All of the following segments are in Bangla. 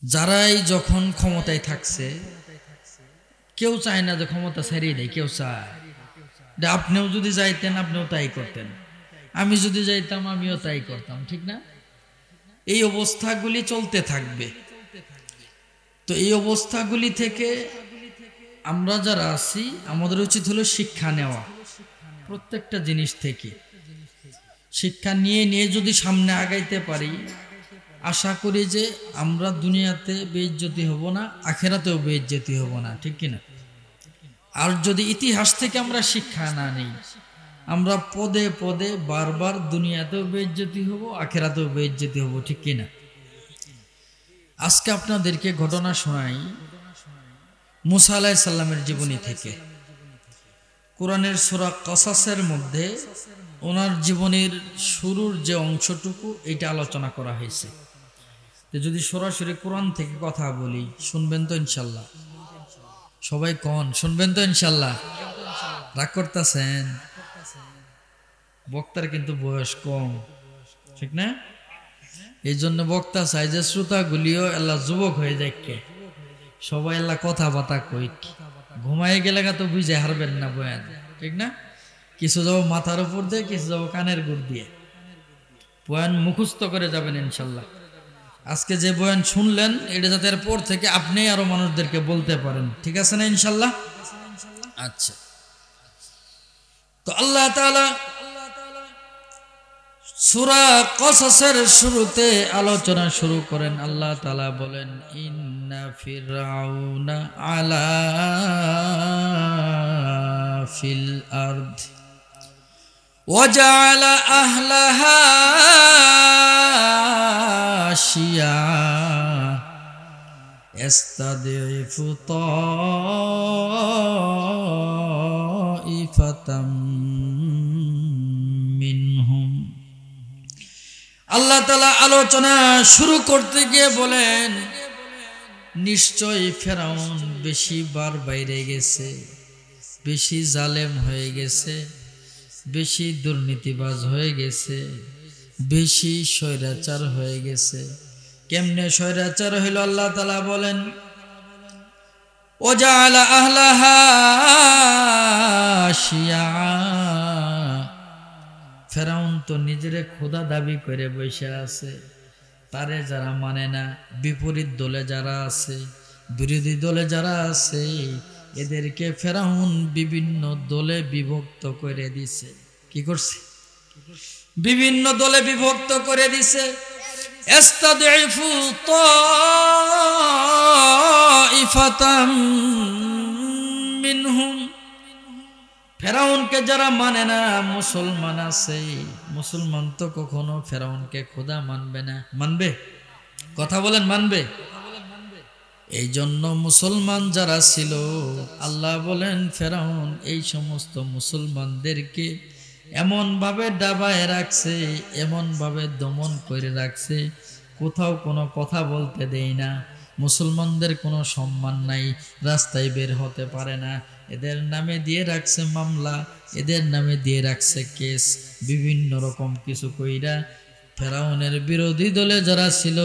যারাই যখন ক্ষমতায় থাকছে কেউ চায় না যে ক্ষমতা ছাড়িয়ে দেয়, কেউ চায় আপনিও যদি যাইতেন আপনিও তাই করতেন, আমি যদি যাইতাম আমিও তাই করতাম, ঠিক না? এই অবস্থাগুলি চলতে থাকবে। তো এই অবস্থাগুলি থেকে আমরা যারা আছি আমাদের উচিত হলো শিক্ষা নেওয়া, প্রত্যেকটা জিনিস থেকে শিক্ষা নিয়ে নিয়ে যদি সামনে আগাইতে পারি, আশা করি যে আমরা দুনিয়াতে বেইজ্জতি হব না, আখেরাতেও বেইজ্জতি হব না, ঠিক কিনা? আর যদি ইতিহাস থেকে আমরা শিক্ষা না নিই, আমরা পদে পদে বারবার দুনিয়াতেও বেইজ্জতি হব, আখেরাতেও বেইজ্জতি হব, ঠিক কিনা? আজকে আপনাদেরকে ঘটনা শোনাই মুসা আলাইহিস সালামের জীবনী থেকে। কোরআনের সূরা কসাসের মধ্যে ওনার জীবনের শুরুর যে অংশটুকু এটা আলোচনা করা হয়েছে। যদি সরাসরি কোরআন থেকে কথা বলি, শুনবেন তো ইনশাল্লাহ? সবাই কন শুনবেন তো ইনশাল্লাহ? রাগ করতেছেন? বক্তার কিন্তু বয়স কম, ঠিক না? এই জন্য বক্তা চাই যে শ্রোতাগুলিও আল্লাহ যুবক হয়ে যায়, কে সবাই আল্লাহ কথাবার্তা কই, ঘুমাই গেলে তো বুঝে হারবেন না বয়ান, ঠিক না? কিছু যাবো মাথার উপর দিয়ে, কিছু যাবো কানের গুড় দিয়ে, বয়ান মুখস্থ করে যাবেন ইনশাল্লাহ। আজকে যে বয়ান শুনলেন এটা যাতে এরপর থেকে আপনি আরো মানুষদেরকে বলতে পারেন, ঠিক আছে না ইনশাল্লাহ? আচ্ছা, তো আল্লাহ তাআলা সূরা কসসের শুরুতে আলোচনা শুরু করেন। আল্লাহ তাআলা বলেন, ইন্না ফিরআউনা আলা ফিল আরদ وجعل أهلها شيعا يستضعف طائفة منهم। আল্লাহ তাআলা আলোচনা শুরু করতে গিয়ে বলেন, নিশ্চয়ই ফেরাউন বেশি বার বাইরে গেছে, বেশি জালেম হয়ে গেছে, বেশি দুর্নীতিবাজ হয়ে গেছে, বেশি স্বৈরাচার হয়ে গেছে। কেমনে স্বৈরাচার হইল? আল্লাহ তাআলা বলেন, ওয়াজআলা আহলাহা শিয়া। ফেরাউন তো নিজেরে খোদা দাবি করে বসে আছে, তারে যারা মানে না, বিপরীত দলে যারা আছে, বিরোধী দলে যারা আছে, এদেরকে ফেরাউন বিভিন্ন দলে বিভক্ত করে দিছে। কি করছে? বিভিন্ন দলে বিভক্ত করে দিছে। ইস্তাদঈফু তাইফাতাম মিনহুম। ফেরাউনকে যারা মানে না, মুসলমান আছে, মুসলমান তো কখনো ফেরাউনকে খোদা মানবে না। মানবে? কথা বলেন, মানবে? এই জন্য মুসলমান যারা ছিল, আল্লাহ বলেন ফেরাউন এই সমস্ত মুসলমানদেরকে এমন ভাবে দাবায় রাখছে, এমন ভাবে দমন করে রাখছে, কোথাও কোনো কথা বলতে দেয় না, মুসলমানদের কোনো সম্মান নাই, রাস্তায় বের হতে পারে না। এদের নামে দিয়ে রাখছে মামলা, এদের নামে দিয়ে রাখছে কেস, বিভিন্ন রকম কিছু কইরা ফেরাউনের বিরোধী দলে যারা ছিল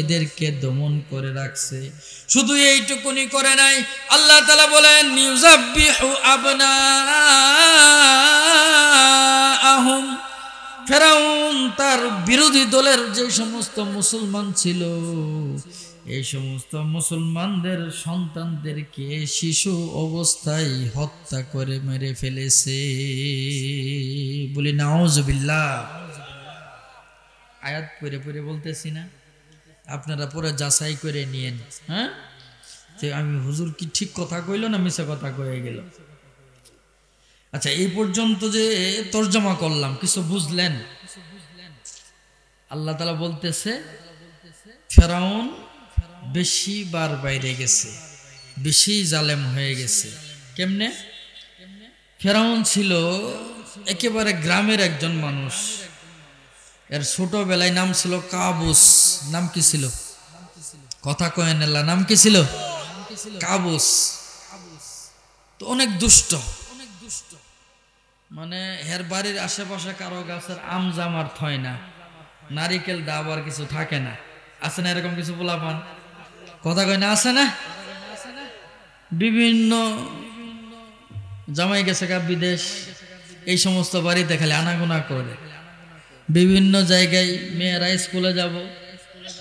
এদেরকে দমন করে রাখছে। শুধু এইটুকুনি করে নাই, আল্লাহ তাআলা বলেন, ইউযাব্বিহু আবনাআহুম। ফেরাউন তার বিরোধী দলের যে সমস্ত মুসলমান ছিল, এই সমস্ত মুসলমানদের সন্তানদেরকে শিশু অবস্থায় হত্যা করে মেরে ফেলেছে। বলি নাউজুবিল্লাহ। আয়াত পড়ে পড়ে বলতেছি না, আপনারা পরে যাচাই করে নিয়েন। হ্যাঁ, যে আমি হুজুর কি ঠিক কথা কইল না মিছা কথা কয়ে গেল। আচ্ছা, এই পর্যন্ত যে তরজমা করলাম, কিছু বুঝলেন? আল্লাহ তাআলা বলতেছে ফেরাউন বেশি বার বাইরে গেছে, বেশি জালেম হয়ে গেছে। কেমনে? ফেরাউন ছিল একেবারে গ্রামের একজন মানুষ। এর ছোটবেলায় নাম ছিল কাবুস। নাম কি ছিল? কথা কয়েন আল্লাহ, নাম কি ছিল? কাবুস। তো অনেক দুষ্ট, মানে হের বাড়ির আশেপাশে কারো গাছের আম জাম আর থয় না, নারিকেল ডাব আর কিছু থাকে না। আছে না এরকম কিছু পোলাপান? কথা কয় না, আছে না? বিভিন্ন জামাই গেছে বিদেশ, এই সমস্ত বাড়িতে খালি আনাগোনা করে। বিভিন্ন জায়গায় মেয়েরা স্কুলে যাব,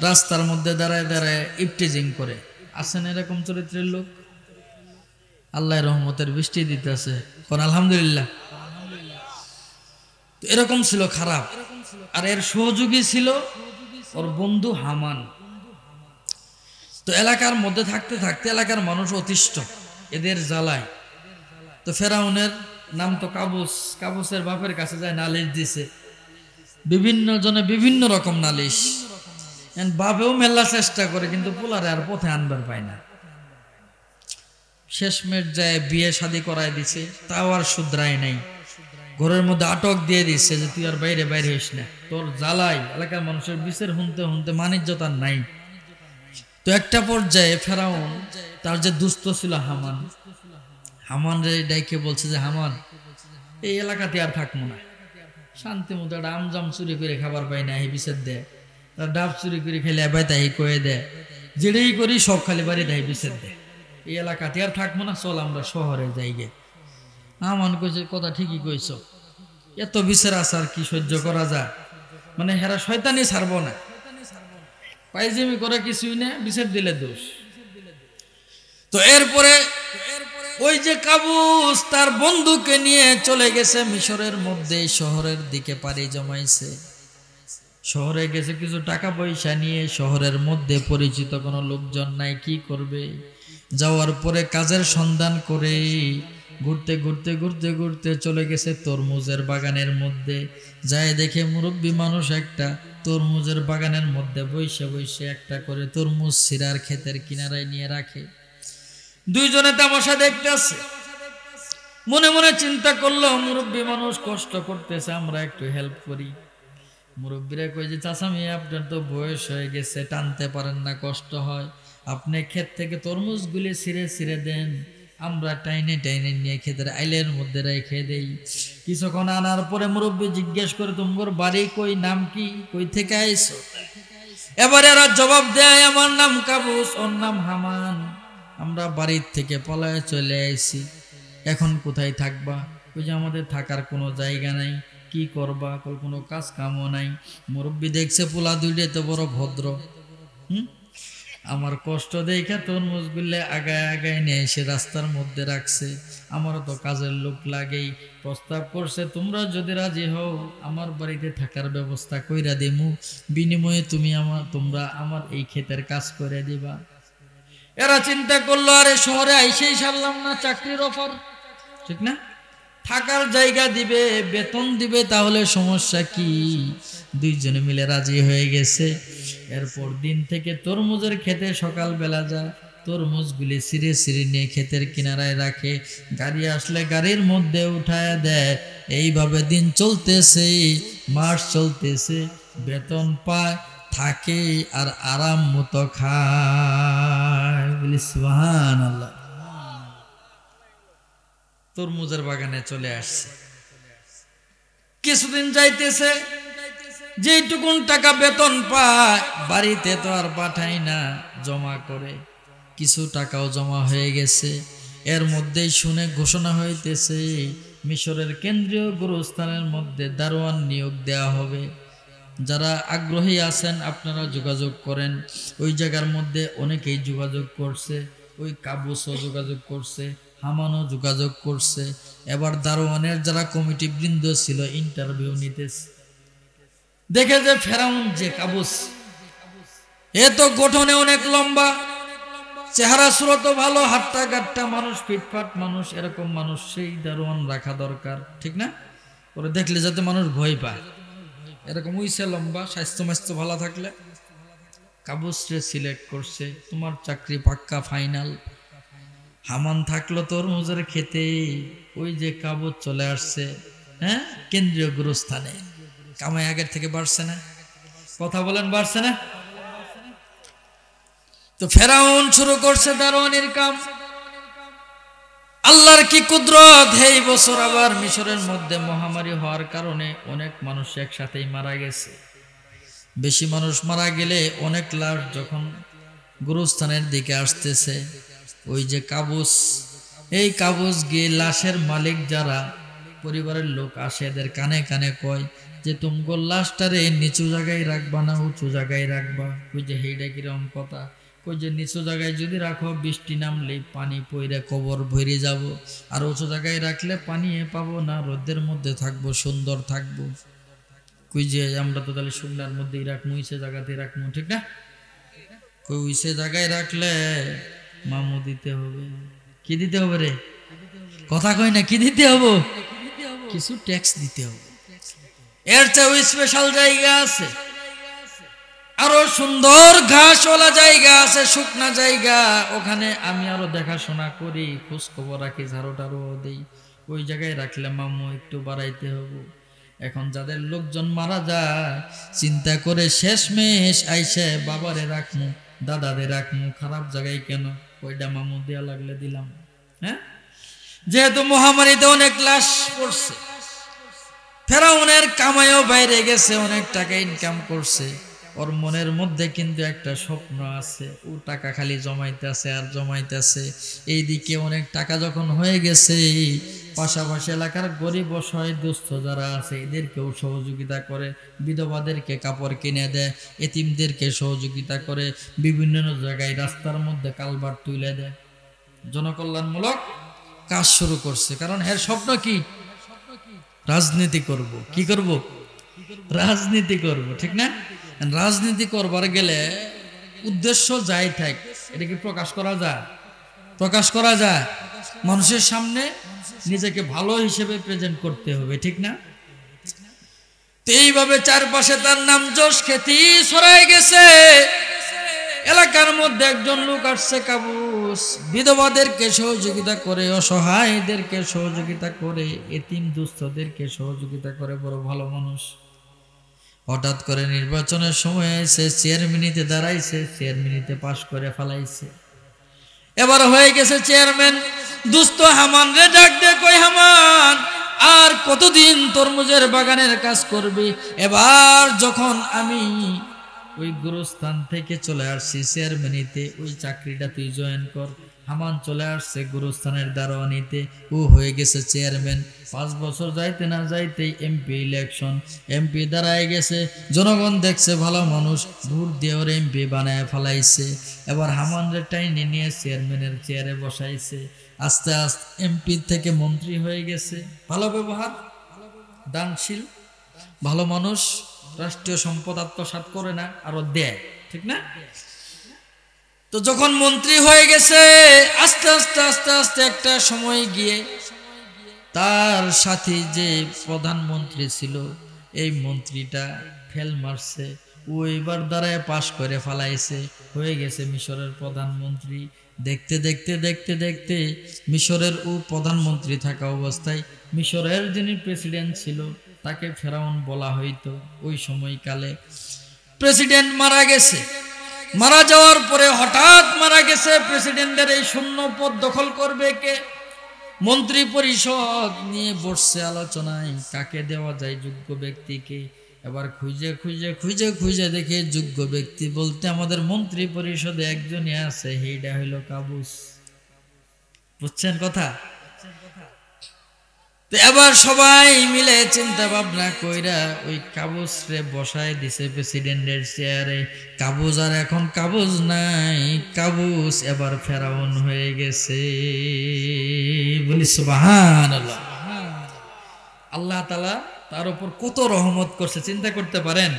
রাস্তার মধ্যে দাঁড়ায় দাঁড়ায় ইফটিজিং করে। আছেন এরকম চরিত্রের লোক? আল্লাহর রহমতের বৃষ্টি দিতেছে, কোন আলহামদুলিল্লাহ। এরকম ছিল খারাপ। আর এর সহযোগী ছিল ওর বন্ধু হামান। তো এলাকার মধ্যে থাকতে থাকতে এলাকার মানুষ অতিষ্ঠ এদের জ্বালায়। তো ফেরাউনের নাম তো কাবুস, কাবুসের বাপের কাছে যায় নালিশ দিছে, বিভিন্ন জনে বিভিন্ন রকম নালিশ। বাপেও মেলা চেষ্টা করে, কিন্তু পোলারে আর পথে আনবার পায় না। শেষমেশ যায় বিয়ে শাদী করায় দিছে, তাও আর শুধরায় নাই। ঘরের মধ্যে আটক দিয়ে দিচ্ছে যে তুই আর বাইরে বাইরে হইস না, তোর জ্বালাই এলাকার মানুষের বিচার হুনতে হুনতে মানিজ্যত আর নাই। তো একটা পর্যায়ে ফেরাউন তার যে দুস্থ ছিল হামান, হামান রে ডাইকে বলছে যে হামান, এই এলাকাতে আর থাকবো না, শান্তি মতো একটা আমজাম চুরি করে খাবার পাই না, এই বিচার দেয়। তার ডাব চুরি করে খেলে এবার তাই কয়ে দেয়, যেটাই করি সব খালি বাড়ি দেয় বিচার দেয়, এই এলাকাতে আর থাকবো না, চল আমরা শহরে যাই গে। হামান কইছে কথা ঠিকই কইছ, এত বিচার আসার কি সহ্য করা যায়? মানে হেরা শয়তানি ছাড়বো না, পাইজিমি করে কিছুই না, বিচার দিলে দোষ। তো এরপরে ওই যে কাবুস তার বন্ধুকে নিয়ে চলে গেছে মিশরের মধ্যে, শহরের দিকে পাড়ি জমাইছে। শহরে গেছে কিছু টাকা পয়সা নিয়ে, শহরের মধ্যে পরিচিত কোনো লোকজন নাই, কি করবে? যাওয়ার পরে কাজের সন্ধান করে ঘুরতে ঘুরতে ঘুরতে ঘুরতে চলে গেছে তরমুজের বাগানের মধ্যে। যায় দেখে মুরব্বী মানুষ একটা তরমুজের বাগানের মধ্যে বসে বসে একটা করে তরমুজ সিরার ক্ষেতের কিনারায় নিয়ে রাখে। দুইজনে তামাশা দেখতেছে। মনে মনে চিন্তা করলো মুরব্বী মানুষ কষ্ট করতেছে, আমরা একটু হেল্প করি। মুরব্বীরা কই যে চাচা মিয়া, আপনার তো বয়স হয়ে গেছে, টানতে পারেন না, কষ্ট হয়, আপনি ক্ষেত থেকে তরমুজগুলি ছিঁড়ে ছিঁড়ে দেন, আমরা টাইনে টাইনে নিয়ে ক্ষেতের আইলের মধ্যে রেখে দেই। কিছুক্ষণ আনার পরে মুরব্বী জিজ্ঞেস করে, তোমার বাড়ি কই, নাম কি, কই থেকে আইছো? এবারে এরা জবাব দেয়, আমার নাম কাবুস, ওর নাম হামান, আমরা বাড়ির থেকে পলায় চলে আইছি, এখন কোথায় থাকবা? ওই যে আমাদের থাকার কোনো জায়গা নাই, কি করবা? কোনো কাজ কামও নাই। মুরব্বী দেখছে পোলা দুইটা তো বড় ভদ্র, আমার কষ্ট দেখে তরমুজগুলো আগায় আগায় নিয়ে এসে রাস্তার মধ্যে রাখছে, আমারও তো কাজের লোক লাগেই। প্রস্তাব করছে, তোমরা যদি রাজি হও আমার বাড়িতে থাকার ব্যবস্থা কইরা দিমু, বিনিময়ে তোমরা আমার এই ক্ষেতের কাজ করে দিবা। এরা চিন্তা করলো, আরে শহরে আইসেই সারলাম না চাকরির অফার, ঠিক না? থাকার জায়গা দিবে, বেতন দিবে, তাহলে সমস্যা কি? দুইজনে মিলে রাজি হয়ে গেছে। এরপর দিন থেকে তরমুজের ক্ষেতে সকালবেলা যা তরমুজগুলি ছিঁড়ে ছিঁড়ে নিয়ে ক্ষেতের কিনারায় রাখে, গাড়ি আসলে গাড়ির মধ্যে উঠায় দেয়। এইভাবে দিন চলতেছে, মাস চলতেছে, বেতন পায়, থাকে আর আরাম মতো খায়। বলি সুবহানাল্লাহ। তরমুজের বাগানে চলে আসছে, কিছুদিন যাইতেছে, যেটুকুন টাকা বেতন পায় বাড়িতে তো আর পাঠায় না, জমা করে, কিছু টাকাও জমা হয়ে গেছে। এর মধ্যেই শুনে ঘোষণা হইতেছে মিশরের কেন্দ্রীয় গুরুস্থানের মধ্যে দারোয়ান নিয়োগ দেওয়া হবে। যারা আগ্রহী আছেন আপনারা যোগাযোগ করেন। ওই জায়গার মধ্যে অনেকেই যোগাযোগ করছে, ওই কাবুসও যোগাযোগ করছে, হামানও যোগাযোগ করছে। এবার দারোয়ানের যারা কমিটি বৃন্দ ছিল ইন্টারভিউ নিতেছে। দেখে যে ফেরাউন যে কাবুস, এ তো গঠনে অনেক লম্বা, চেহারা সুরত ভালো, হাট্টা গাট্টা মানুষ, ফিটফাট মানুষ, এরকম মানুষ সেই দারোয়ান রাখা দরকার, ঠিক না? ওরা দেখলে যাতে মানুষ ভয় পায়, এরকম উইসে লম্বা, স্বাস্থ্য মাস্থ্য ভালো থাকলে। কাবুসরে সিলেক্ট করছে, তোমার চাকরি পাক্কা ফাইনাল। হামান থাকলো তরমুজের খেতে, ওই যে কাবুস চলে আসছে, হ্যাঁ, কেন্দ্রীয় গুরুস্থানে। কামাই আগের থেকে বাড়ছে না? কথা বলেন, বাড়ছে না? তো ফেরাউন শুরু করছে দারোয়ানির কাম। আল্লাহর কি কুদরত, এই বছর আবার মিশরের মধ্যে মহামারী হওয়ার কারণে অনেক মানুষ একসাথেই মারা গেছে। বেশি মানুষ মারা গেলে অনেক লাশ যখন গুরুস্থানের দিকে আসতেছে। ওই যে কাবুস, এই কাবুস গিয়ে লাশের মালিক যারা পরিবারের লোক আসে এদের কানে কানে কয় যে তুমগো লাশটারে নিচু জায়গায় রাখবা না উঁচু জায়গায় রাখবা। ওই যে হেইডা কিরম কথা, কই যে নিচু জায়গায় যদি রাখো বৃষ্টি নামলে পানি পইরে কবর ভরে যাব, আর উঁচু জায়গায় রাখলে পানি পাবো না, রোদের মধ্যে থাকবো, সুন্দর থাকবো। কই যে আমরা তো তাহলে সুন্দর মধ্যেই রাখবো, ইসে জায়গাতেই রাখবো, ঠিক না? কই ইসে জায়গায় রাখলে মামু দিতে হবে। কি দিতে হবে রে? কথা কই না, কি দিতে হবে? কিছু ট্যাক্স দিতে হবে। এর চেয়ে স্পেশাল জায়গা আছে, আরো সুন্দর ঘাসওয়ালা জায়গা আছে, শুকনা জায়গা, ওখানে আমি আরো দেখাশোনা করি, খোঁজ খবর রাখি, ঝাড়ু টাড়ু দেই। ওই জায়গায় রাখলে মামু একটু বাড়াইতে হবে। এখন যাদের লোকজন মারা যায় চিন্তা করে শেষমেশ আইসে বাবারে রাখমু, দাদাদের রাখমু, খারাপ জায়গায় কেন, ওইটা মামু দেয়া লাগলে দিলাম। হ্যাঁ, যেহেতু মহামারীতে অনেক লাশ পড়ছে, ফেরাউনের কামাইও বাইরে গেছে, অনেক টাকা ইনকাম করছে, ওর মনের মধ্যে কিন্তু একটা স্বপ্ন আছে, ও টাকা খালি জমাইতেছে আর জমাইতেছে। এইদিকে অনেক টাকা যখন হয়ে গেছে, পাশাপাশি এলাকার গরিব অসহায় দুস্থ যারা আছে এদেরকেও সহযোগিতা করে, বিধবাদেরকে কাপড় কিনে দেয়, এতিমদেরকে সহযোগিতা করে, বিভিন্ন জায়গায় রাস্তার মধ্যে কালভার্ট তুলে দেয়, জনকল্যাণমূলক কাজ শুরু করছে। কারণ এর স্বপ্ন কি? রাজনীতি করব। কি করব? রাজনীতি করব, ঠিক না? রাজনীতি করবার গেলে উদ্দেশ্য যাই থাক, এটা কি প্রকাশ করা যায়? প্রকাশ করা যায়। মানুষের সামনে নিজেকে ভালো হিসেবে প্রেজেন্ট করতে হবে, ঠিক না? তো এইভাবে চারপাশে তার নাম যশ খ্যাতি ছড়ায় গেছে। এলাকার মধ্যে একজন লোক আসছে কাবুস, বিধবাদেরকে সহযোগিতা করে, অসহায়দেরকে সহযোগিতা করে, এতিম দুস্থদেরকে সহযোগিতা করে, বড় ভালো মানুষ। হঠাৎ করে নির্বাচনের সময় এসে চেয়ারম্যানিতে দাঁড়াইছে, চেয়ারম্যানিতে পাশ করে ফেলাইছে। এবার হয়ে গেছে চেয়ারম্যান। দুস্থ হামান রে ডাক দে, কই হামান আর কতদিন তরমুজের বাগানের কাজ করবি? এবার যখন আমি ওই গুরুস্থান থেকে চলে আসছি চেয়ারম্যানিতে, ওই চাকরিটা তুই জয়েন কর। হামান চলে আসছে গুরুস্থানের দারোয়ানিতে, ও হয়ে গেছে চেয়ারম্যান। 5 বছর যাইতে না যাইতেই এমপি ইলেকশন, এমপি দাঁড়ায় গেছে। জনগণ দেখছে ভালো মানুষ, ভোট দিয়ে ওর এমপি বানায় ফেলাইছে। এবার হামানরে টাইনে নিয়ে চেয়ারম্যানের চেয়ারে বসাইছে। আস্তে আস্তে এমপি থেকে মন্ত্রী হয়ে গেছে। ভালো ব্যবহার, দানশীল, ভালো মানুষ, রাষ্ট্রীয় সম্পদ আত্মসাৎ করে না, আরো দেয়, ঠিক না? তো যখন মন্ত্রী হয়ে গেছে, আস্তে আস্তে আস্তে আস্তে একটা সময় গিয়ে তার সাথে যে প্রধানমন্ত্রী ছিল, এই মন্ত্রীটা ফেল মারছে, ও এবার দ্বারায় পাশ করে ফেলাইছে, হয়ে গেছে মিশরের প্রধানমন্ত্রী। দেখতে দেখতে দেখতে দেখতে মিশরের ও প্রধানমন্ত্রী থাকা অবস্থায় মিশরের যিনি প্রেসিডেন্ট ছিল তাকে ফেরাউন বলা হইতো। ওই সময়কালে প্রেসিডেন্ট মারা গেছে। মারা যাওয়ার পরে হঠাৎ মারা গেছে, প্রেসিডেন্টের এই শূন্য পদ দখল করবে কে? মন্ত্রী পরিষদ নিয়ে বসছে আলোচনায়, কাকে দেওয়া যায় যোগ্য ব্যক্তিকে। এবার খুঁজে খুঁজে খুঁজে খুঁজে দেখে যোগ্য ব্যক্তি বলতে আমাদের মন্ত্রী পরিষদে একজনই আছে, সেইটা হইল কাবুস। বুঝছেন কথা? তো এবার সবাই মিলে চিন্তা ভাবনা কইরা ওই কাবুস রে বসায় দিছে প্রেসিডেন্টের চেয়ারে। কাবুস আর এখন কাবুস নাই, কাবুস এবার ফেরাউন হয়ে গেছে। বলি সুবহানাল্লাহ। আল্লাহ তাআলা তার উপর কত রহমত করছে চিন্তা করতে পারেন।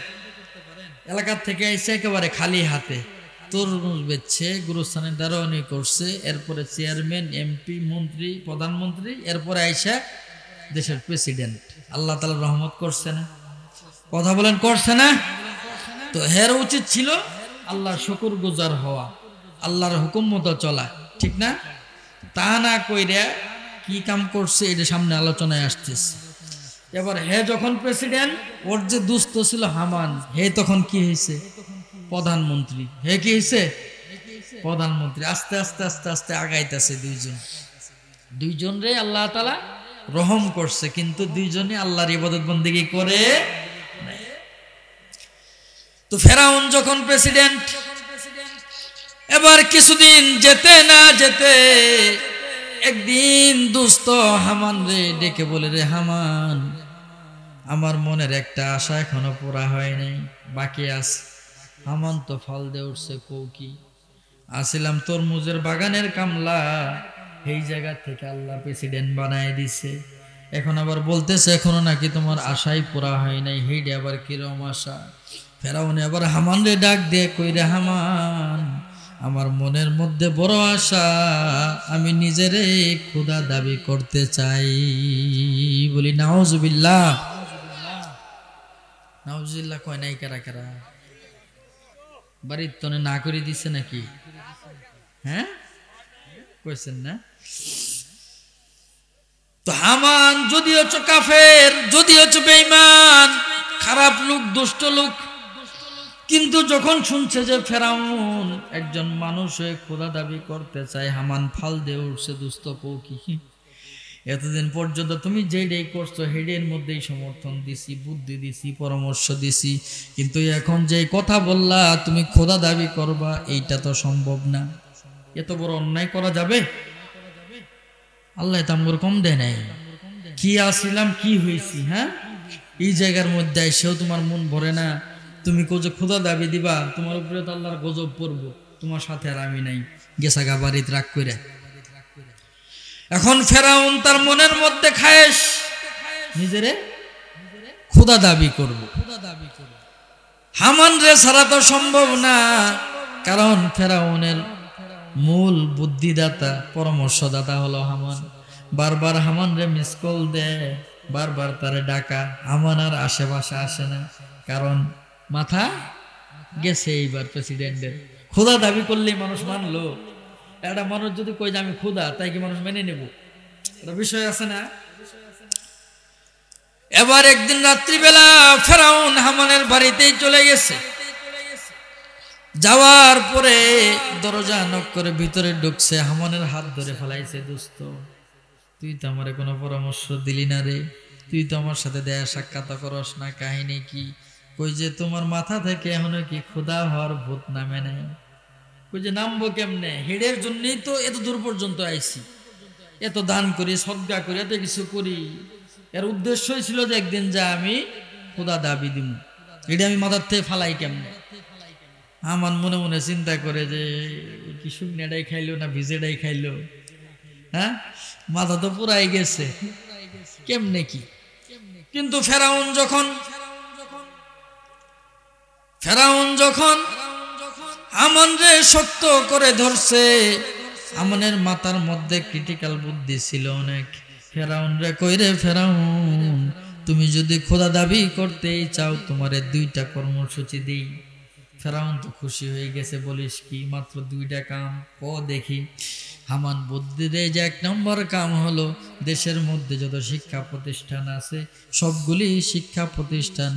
এলাকার থেকে এসে একেবারে খালি হাতে তরমুজ বেচছে, গুরুস্থানের দারোয়ানি করছে, এরপরে চেয়ারম্যান, এমপি, মন্ত্রী, প্রধানমন্ত্রী, এরপরে আইসা দেশের প্রেসিডেন্ট। আল্লাহ তাআলা রহমত করছে না? কথা বলেন, করছে না? তো হের উচিত ছিল আল্লাহর শুকর গুজার হওয়া, আল্লাহর হুকুম মতো চলা, ঠিক না? তা না কইরা কি কাম করছে এটা সামনে আলোচনায় আসতেছে। এবার হে যখন প্রেসিডেন্ট, ওর যে দুস্থ ছিল হামান, হে তখন কি হয়েছে? প্রধানমন্ত্রী। হে কি হয়েছে? প্রধানমন্ত্রী। আস্তে আস্তে আস্তে আস্তে আগাইতেছে দুইজন রে আল্লাহ তাআলা রহম করছে, কিন্তু দুইজনে আল্লাহর ইবাদত বন্দেগী করে। তো ফেরাউন যখন প্রেসিডেন্ট, এবার কিছুদিন যেতে না যেতে একদিন দুস্থ হামান রে ডেকে বলে, রে হামান, আমার মনের একটা আশা এখনো পুরা হয় নাই, বাকি আছে। হামান তো ফল দিয়ে উঠছে, কৌকি আসিলাম তরমুজের বাগানের কামলা, এই জায়গা থেকে আল্লাহ প্রেসিডেন্ট বানায় দিছে। এখন আবার বলতেছে এখনো নাকি তোমার আশাই পুরা হয় নাই, হেইডে আবার কিরম আশা। ফেরাউনে আবার হামান রে ডাক দিয়ে কই, রে হামান, আমার মনের মধ্যে বড় আশা, আমি নিজেরে খোদা দাবি করতে চাই। বলি নাউজুবিল্লাহ। নাউজুবিল্লাহ কয় নাই কারা কারা? বাড়ির তনে না করে দিছে নাকি? হ্যাঁ কইছেন না? তো হামান যদিও কাফের, যদিও বেঈমান, খারাপ লোক, দুষ্ট লোক, কিন্তু যখন শুনছে যে ফেরাউন একজন মানুষ হয়ে খোদা দাবি করতে চায়, হামান ফাল দিয়ে উঠছে, দুস্থ কৌকি, এতদিন পর্যন্ত তুমি যেটাই করছো হেডের মধ্যেই সমর্থন দিছি, বুদ্ধি দিছি, পরামর্শ দিছি, কিন্তু এখন যে কথা বললা তুমি খোদা দাবি করবা, এইটা তো সম্ভব না। এত বড় অন্যায় করা যাবে? আল্লাহ তামগর কম দেয় নাই। কি আসিলাম, কি হয়েছি, হ্যাঁ, এই জায়গার মধ্যে এসেও তোমার মন ভরে না, তুমি কোজে খোদা দাবি দিবা, তোমার উপরে তো আল্লাহর গজব পড়বো, তোমার সাথে আর আমি নাই, গেসাগা বাড়িতে রাগ করে। এখন ফেরাউন তার মনের মধ্যে খায়েশ, নিজেরে খোদা দাবি করব। হামান রে ছাড়া তো সম্ভব না, কারণ ফেরাউনের মূল বুদ্ধিদাতা, পরামর্শদাতা হলো হামান। বারবার হামান রে মিস কল দেয়, বারবার তারে ডাকা, হামান আর আশেপাশে আসে না, কারণ মাথা গেছে এইবার প্রেসিডেন্টের। খোদা দাবি করলেই মানুষ মানলো, একটা মানুষ যদি কই যে আমি খোদা, তাই কি মানুষ মেনে নেব? এটা বিষয় আছে না? এবার একদিন রাত্রিবেলা ফেরাউন হামানের বাড়িতেই চলে গেছে। যাওয়ার পরে দরজা নক করে ভিতরে ঢুকছে, হামানের হাত ধরে ফেলাইছে, দোস্ত তুই তো আমারে কোনো পরামর্শ দিলি না রে, তুই তো আমার সাথে দেয়া সাক্ষাৎ করস না, কাহিনী কি? কই যে তোমার মাথা থেকে এখনো কি খোদা হওয়ার ভূত নামে নাই? কই যে নামবো কেমনে? হেডের জন্যই তো এত দূর পর্যন্ত আইছি, এত দান করি, সদকা করি, এত কিছু করি, এর উদ্দেশ্যই ছিল যে একদিন যা আমি খোদা দাবি দিব, এটা আমি মাথার থেকে ফালাই কেমনে? আমার মনে মনে চিন্তা করে যে কি শুকনাটাই খাইলো না ভিজেটাই খাইলো, হ্যাঁ, মাথা তো পুরাই গেছে, কেমনে কি? কিন্তু ফেরাউন যখন হামান রে শক্ত করে ধরছে, হামানের মাথার মধ্যে ক্রিটিক্যাল বুদ্ধি ছিল অনেক। ফেরাউন রে কই, রে ফেরাউন, তুমি যদি খোদা দাবি করতেই চাও, তোমারে 2টা কর্মসূচি দিই। ফেরাউন তো খুশি হয়ে গেছে, বলিস কি, মাত্র 2টা কাম, ও দেখি। হামান বুদ্ধি দেয় যে 1 নম্বর কাম হলো, দেশের মধ্যে যত শিক্ষা প্রতিষ্ঠান আছে সবগুলি শিক্ষা প্রতিষ্ঠান,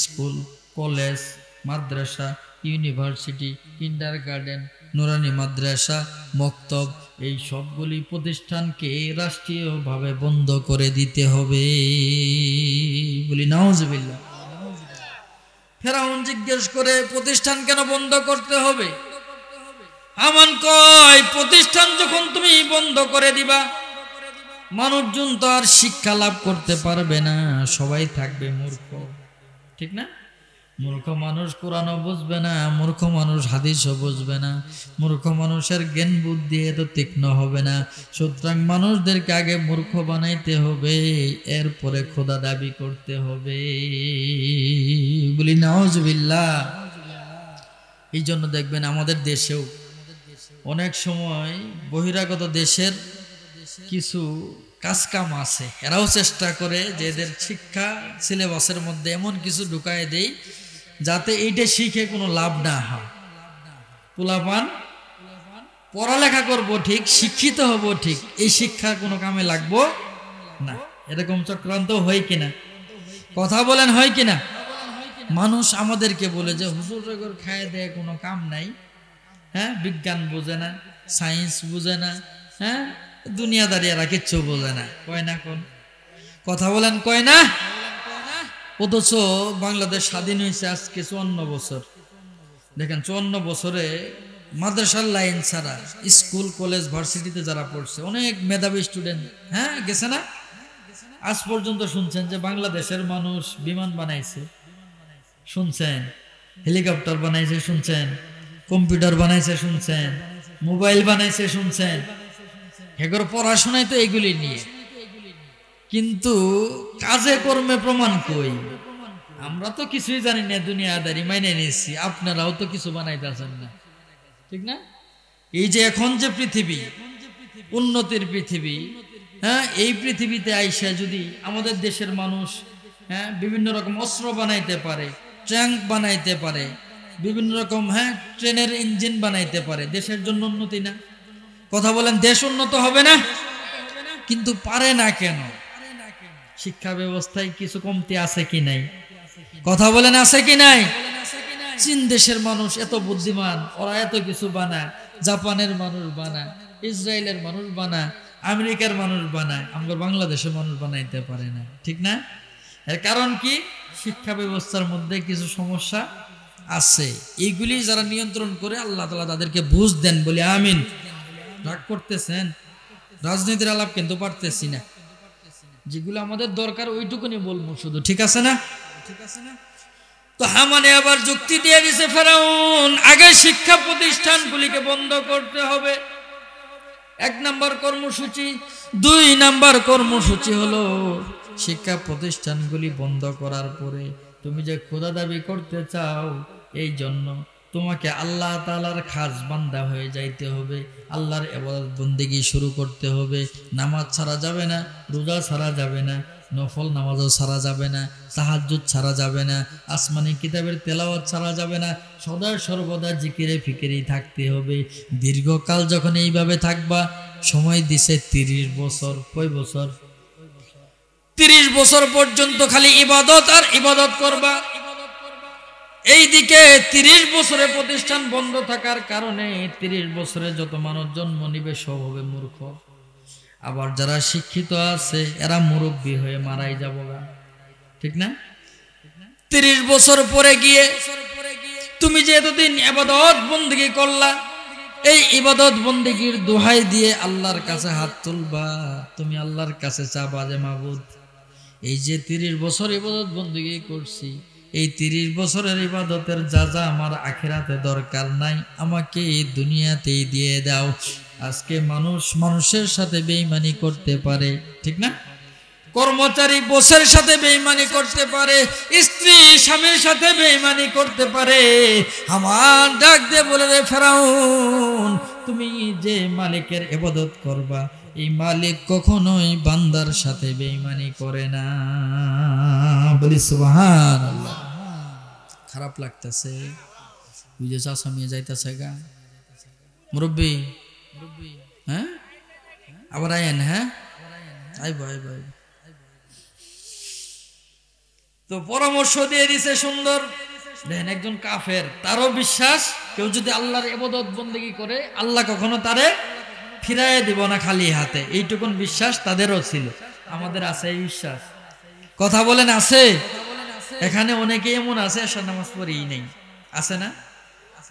স্কুল, কলেজ, মাদ্রাসা, ইউনিভার্সিটি, কিন্ডারগার্টেন, নুরানি মাদ্রাসা, মক্তব, এই সবগুলি প্রতিষ্ঠানকে রাষ্ট্রীয়ভাবে বন্ধ করে দিতে হবে। বলি নাউজুবিল্লাহ। ফেরাউন জিজ্ঞেস করে প্রতিষ্ঠান কেন বন্ধ করতে হবে? হামান কয়, প্রতিষ্ঠান যখন তুমি বন্ধ করে দিবা, মানুষজন তো আর শিক্ষা লাভ করতে পারবে না, সবাই থাকবে মূর্খ, ঠিক না? মূর্খ মানুষ কোরআনও বুঝবে না, মূর্খ মানুষ হাদিসও বুঝবে না, মূর্খ মানুষের জ্ঞান বুদ্ধি এত তীক্ষ্ণ হবে না। সুতরাং মানুষদেরকে আগে মূর্খ বানাইতে হবে, এরপরে খোদা দাবি করতে হবে। বলি নাউজুবিল্লাহ। এই জন্য দেখবেন আমাদের দেশেও অনেক সময় বহিরাগত দেশের কিছু কাজকাম আছে, এরাও চেষ্টা করে যে এদের শিক্ষা সিলেবাসের মধ্যে এমন কিছু ঢুকায় দেয় যাতে এইটা শিখে কোনো লাভ না হয়। পোলাপান পড়ালেখা করবো ঠিক, শিক্ষিত হব ঠিক, এই শিক্ষা কোনো কামে লাগবো না। এরকম চক্রান্ত হয় কিনা? কথা বলেন, হয় কিনা? মানুষ আমাদেরকে বলে যে হুজুর খায় দেয়, কোনো কাম নাই, হ্যাঁ, বিজ্ঞান বোঝে না, সায়েন্স বোঝে না, হ্যাঁ, দুনিয়াদারি এরা কিচ্ছু বোঝে না, কয় না? কোন কথা বলেন, কয় না? অথচ বাংলাদেশ স্বাধীন হয়েছে আজকে 54 বছর। দেখেন 54 বছরে মাদ্রাসার লাইন ছাড়া স্কুল কলেজ ভার্সিটিতে যারা পড়ছে অনেক মেধাবী স্টুডেন্ট, হ্যাঁ গেছে না? আজ পর্যন্ত শুনছেন যে বাংলাদেশের মানুষ বিমান বানাইছে, শুনছেন? হেলিকপ্টার বানাইছে শুনছেন? কম্পিউটার বানাইছে শুনছেন? মোবাইল বানাইছে শুনছেন? এগুলো পড়াশোনায় তো এগুলি নিয়ে, কিন্তু কাজে কর্মে প্রমাণ কই? আমরা তো কিছুই জানি না, দুনিয়াদারি মাইনে নিয়েছি, আপনারাও তো কিছু বানাইতেছেন না, ঠিক না? এই যে এখন যে পৃথিবী, উন্নতির পৃথিবী, হ্যাঁ, এই পৃথিবীতে আইসা যদি আমাদের দেশের মানুষ, হ্যাঁ, বিভিন্ন রকম অস্ত্র বানাইতে পারে, ট্যাঙ্ক বানাইতে পারে, বিভিন্ন রকম, হ্যাঁ, ট্রেনের ইঞ্জিন বানাইতে পারে, দেশের জন্য উন্নতি না? কথা বলেন, দেশ উন্নত হবে না? কিন্তু পারে না কেন? শিক্ষা ব্যবস্থায় কিছু কমতি আছে কি নাই? কথা বলেন, আছে কি নাই? চীন দেশের মানুষ এত বুদ্ধিমান, ওরা এত কিছু বানায়, জাপানের মানুষ বানায়, ইসরায়েলের মানুষ বানায়, আমেরিকার মানুষ বানায়, আমরা বাংলাদেশের মানুষ বানাইতে পারে না, ঠিক না? এর কারণ কি? শিক্ষা ব্যবস্থার মধ্যে কিছু সমস্যা আছে। এইগুলি যারা নিয়ন্ত্রণ করে, আল্লাহ তাআলা তাদেরকে বুঝ দেন বলে আমিন। রাগ করতেছেন? রাজনীতির আলাপ কিন্তু পারতেছি না, যেগুলো আমাদের দরকার ওইটুকুনি বলবো শুধু, ঠিক আছে না? তো হামানে আবার যুক্তি দিয়ে দিছে ফেরাউন, আগে শিক্ষা প্রতিষ্ঠানগুলিকে বন্ধ করতে হবে, 1 নাম্বার কর্মসূচি। 2 নাম্বার কর্মসূচি হলো শিক্ষা প্রতিষ্ঠানগুলি বন্ধ করার পরে তুমি যে খোদা দাবি করতে চাও, এই জন্য তোমাকে আল্লাহ তাআলার খাস বান্দা হয়ে যাইতে হবে, আল্লাহর ইবাদত বন্দেগী শুরু করতে হবে। নামাজ ছাড়া যাবে না, রোজা ছাড়া যাবে না, নফল নামাজও ছাড়া যাবে না, তাহাজ্জুদ ছাড়া যাবে না, আসমানি কিতাবের তেলাওয়াত ছাড়া যাবে না, সদা সর্বদা জিকিরে ফিকিরেই থাকতে হবে। দীর্ঘকাল যখন এইভাবে থাকবা, সময় দিছে 30 বছর। কয় বছর? 30 বছর পর্যন্ত খালি ইবাদত আর ইবাদত করবা। এইদিকে 30 বছরে প্রতিষ্ঠান বন্ধ থাকার কারণে 30 বছরে যত মানুষ জন্ম নিবে সব হবে মূর্খ। আবার যারা শিক্ষিত আছে এরা মুরব্বী হয়ে মারাই যাবো, ঠিক না? 30 বছর পরে গিয়ে তুমি যে এতদিন ইবাদত বন্দেগী করলা, এই ইবাদত বন্দেগীর দোহাই দিয়ে আল্লাহর কাছে হাত তুলবা, তুমি আল্লাহর কাছে চাবা যে মাবুদ, এই যে 30 বছর ইবাদত বন্দেগী করছি, এই 30 বছরের ইবাদতের যা যা আমার আখিরাতে দরকার নাই, আমাকে এই দুনিয়াতেই দিয়ে দাও। আজকে মানুষ মানুষের সাথে বেঈমানি করতে পারে, ঠিক না? কর্মচারী বসের সাথে বেঈমানি করতে পারে, স্ত্রী স্বামীর সাথে বেঈমানি করতে পারে। আমার ডাক দিয়ে বলে রে ফেরাউন, তুমি যে মালিকের ইবাদত করবা, এই মালিক কখনোই বান্দার সাথে বেঈমানি করে না। বলি সুবহানাল্লাহ। খারাপ লাগতেছে, বুঝে চাষামিয়ে যাইতেছে গা মুরব্বী, হ্যাঁ আবার আয়েন, হ্যাঁ আইব আইব আইব। তো পরামর্শ দিয়ে দিছে সুন্দর। দেখেন, একজন কাফের, তারও বিশ্বাস কেউ যদি আল্লাহর ইবাদত বন্দেগী করে, আল্লাহ কখনো তারে ফিরাইয়া দিব না খালি হাতে, এইটুকুন বিশ্বাস তাদেরও ছিল। আমাদের আছে এই বিশ্বাস? কথা বলেন, আছে? এখানে অনেকে এমন আছে এশার নামাজ পড়েই নেই, আছে না?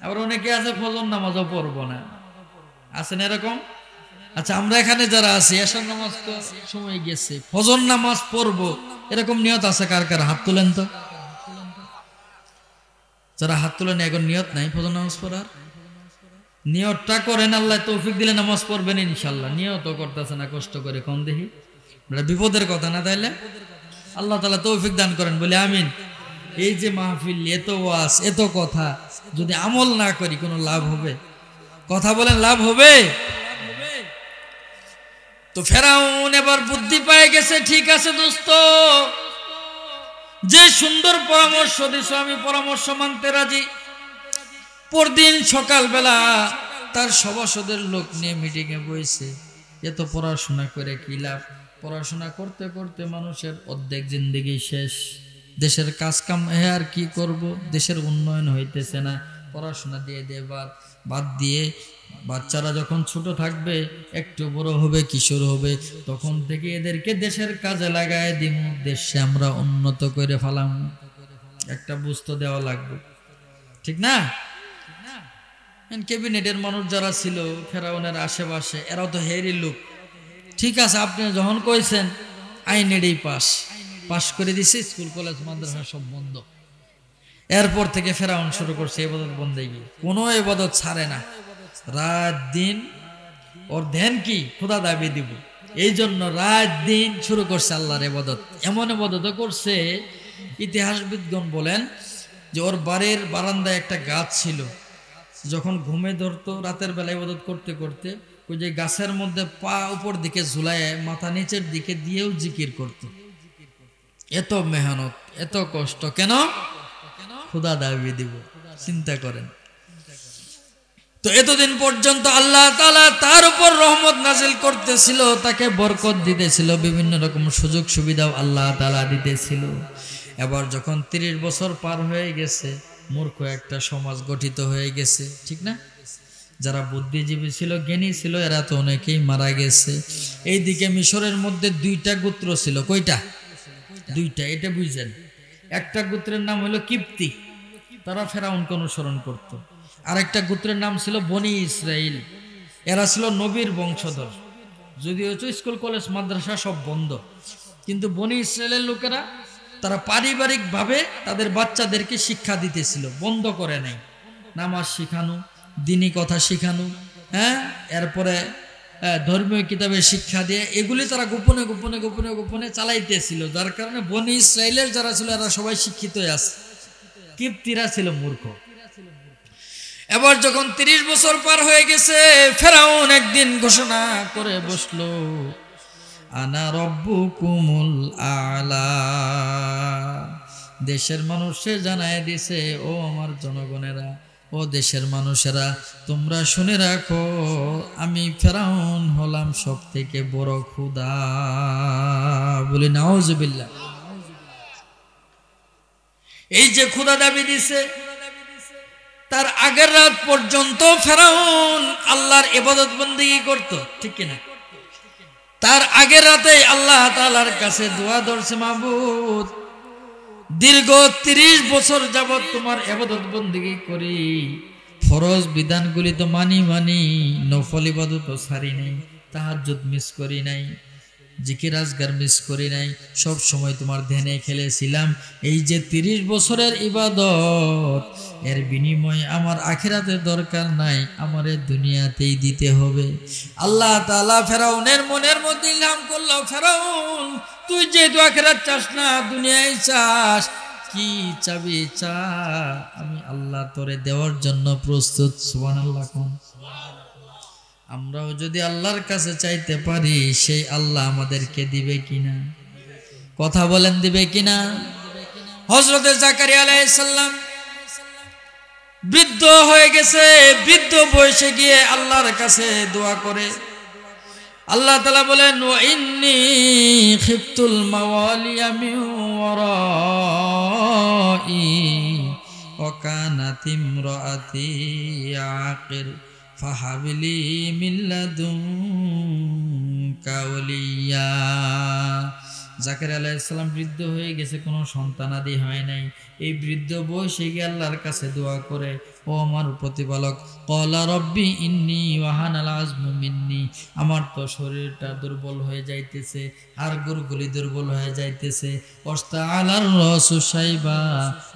আবার অনেকে আছে ফজর নামাজও পড়বো না, আছে না এরকম? আচ্ছা, আমরা এখানে যারা আছি এশার নামাজ তো সময় গেছে, ফজর নামাজ পড়বো, এরকম নিয়ত আছে কার কার? হাত তুলেন তো। যারা হাত তুলেন, এখন নিয়ত নাই ফজর নামাজ পড়ার, নিয়তটা করেন, আল্লাহ তৌফিক দিলে নামাজ পড়বেন ইনশাল্লাহ। নিয়তও করতেছে না, কষ্ট করে কম দেখি, বিপদের কথা না? তাইলে আল্লাহ তাআলা তৌফিক দান করেন বলে আমিন। এই যে মাহফিল, এত ওয়াজ, এত কথা, যদি আমল না করি কোনো লাভ হবে? কথা বলেন, লাভ হবে? তো ফেরাউন এবার বুদ্ধি পেয়ে গেছে, ঠিক আছে দোস্ত, যে সুন্দর পরামর্শ দিছো আমি পরামর্শ মানতে রাজি। পরদিন সকালবেলা তার সভাসদের লোক নিয়ে মিটিংয়ে বসে, এত পড়াশোনা করে কি লাভ? পড়াশোনা করতে করতে মানুষের অর্ধেক জিন্দেগি শেষ, দেশের কাজ কাম আর কি করব, দেশের উন্নয়ন হইতেছে না, পড়াশোনা দিয়ে দিয়ে বাদ দিয়ে বাচ্চারা যখন ছোট থাকবে, একটু বড় হবে, কিশোর হবে, তখন থেকে এদেরকে দেশের কাজে লাগায় দিব, দেশে আমরা উন্নত করে ফেলাম। একটা বুঝতে দেওয়া লাগবে, ঠিক না? ক্যাবিনেটের মানুষ যারা ছিল ফেরাউনের আশেপাশে, এরাও তো হেরি লোক। ঠিক আছে, আপনি যখন কইছেন আইনেরই পাস করে দিছে, স্কুল কলেজ মাদ্রাসা সব বন্ধ। এরপর থেকে ফেরাউন শুরু করছে ইবাদত বন্দেগী, কোনো ইবাদত ছাড়ে না, রাত দিন ওর ধ্যান কি খোদা দাবি দিব, এই জন্য রাত দিন শুরু করছে আল্লাহর ইবাদত। এমন ইবাদত করছে, ইতিহাসবিদগণ বলেন যে ওর বাড়ির বারান্দায় একটা গাছ ছিল, যখন ঘুমে ধরতো রাতের বেলা ইবাদত করতে করতে ওই যে গাছের মধ্যে পা উপর দিকে ঝুলায় মাথা নিচের দিকে দিয়েও জিকির করত। এত মেহনত, এত কষ্ট কেন? খোদা দাবি দিব। চিন্তা করেন তো, এতদিন পর্যন্ত আল্লাহ তাআলা তার উপর রহমত নাজিল করতেছিল, তাকে বরকত দিতেছিল, বিভিন্ন রকম সুযোগ সুবিধাও আল্লাহ তাআলা দিতেছিল। এবার যখন 30 বছর পার হয়ে গেছে, মূর্খ একটা সমাজ গঠিত হয়ে গেছে, ঠিক না? যারা বুদ্ধিজীবী ছিল, জ্ঞানী ছিল, এরা তো অনেকেই মারা গেছে। এইদিকে মিশরের মধ্যে 2টা গোত্র ছিল। কয়টা? 2টা, এটা বুঝছেন। একটা গোত্রের নাম হলো কিপ্তি, তারা ফেরাউনকে অনুসরণ করত। আরেকটা গোত্রের নাম ছিল বনি ইসরাইল, এরা ছিল নবীর বংশধর। যদিও স্কুল কলেজ মাদ্রাসা সব বন্ধ, কিন্তু বনি ইসরাইলের লোকেরা তারা পারিবারিকভাবে তাদের বাচ্চাদেরকে শিক্ষা দিতেছিল, বন্ধ করে নাই। নামাজ শিখানো, দিনী কথা শিখানো, হ্যাঁ, এরপরে ধর্মীয় কিতাবের শিক্ষা দিয়ে এগুলি তারা গোপনে গোপনে গোপনে গোপনে চালাইতেছিল। যার কারণে বনি ইসরাইলের যারা ছিল এরা সবাই শিক্ষিত আছে, কিপ্তিরা ছিল মূর্খ। এবার যখন 30 বছর পার হয়ে গেছে, ফেরাউন একদিন ঘোষণা করে বসলো, আনা রব্বুকুমুল আলা। দেশের মানুষে জানায় দিছে, ও আমার জনগণেরা, ও দেশের মানুষেরা, তোমরা শুনে রাখো, আমি ফেরাউন হলাম সব থেকে বড় খোদা। বলি নাউজুবিল্লাহ। এই যে খোদা দাবি দিছে, তার আগের রাত পর্যন্ত ফেরাউন আল্লাহর ইবাদত বন্দেগী করত, ঠিক কিনা? তার আগের রাতে আল্লাহ তাআলার কাছে দোয়া ধরছে, মাবুদ, দীর্ঘ 30 বছর যাবত তোমার ইবাদত বন্দেগী করি, ফরজ বিধানগুলি তো মানি, নফল ইবাদত ছাড়ি নাই, তাহাজ্জুদ মিস করি নাই, জিকির আজগার মিস করি নাই, সব সময় তোমার ধ্যানে খেলেছিলাম। এই যে 30 বছরের ইবাদত, এর বিনিময়ে আমার আখিরাতের দরকার নাই, আমার দুনিয়াতেই দিতে হবে। আল্লাহ তাআলা ফেরাউনের মনের মধ্যে ইলহাম করলো, ফেরাউন, তুই যেহেতু আখিরাত চাস না, দুনিয়ায় চাস, কি চাবি চা, আমি আল্লাহ তোরে দেওয়ার জন্য প্রস্তুত। সুবহানাল্লাহ। আমরাও যদি আল্লাহর কাছে চাইতে পারি, সেই আল্লাহ আমাদেরকে দিবে কিনা? কথা বলেন, দিবে কিনা? হযরতে জাকারিয়া আলাইহিস সালাম বৃদ্ধ হয়ে গেছে, বৃদ্ধ বয়সে গিয়ে আল্লাহর কাছে দোয়া করে। আল্লাহ তাআলা বলেন, ওয়া ইন্নী খিফতুল মাওয়ালিয়া মিন ওয়ারাই ওয়া কানাত ইমরাআতি আকির ফাহাবিলি মিন লাদুনকা ওয়ালিয়া। জাকারিয়া আলাইহিস সালাম বৃদ্ধ হয়ে গেছে, কোনো সন্তানাদি হয় নাই। এই বৃদ্ধ বয়সে গিয়ে আল্লাহর কাছে দোয়া করে, ও আমার প্রতিপালক, ক্বালা রব্বি ইন্নী ওয়াহানাল আযমু মিন্নি, আমার তো শরীরটা দুর্বল হয়ে যাইতেছে, হাড়গোড়গুলি দুর্বল হয়ে যাইতেছে, ওয়াস্তাআলার রাসু শাইবা,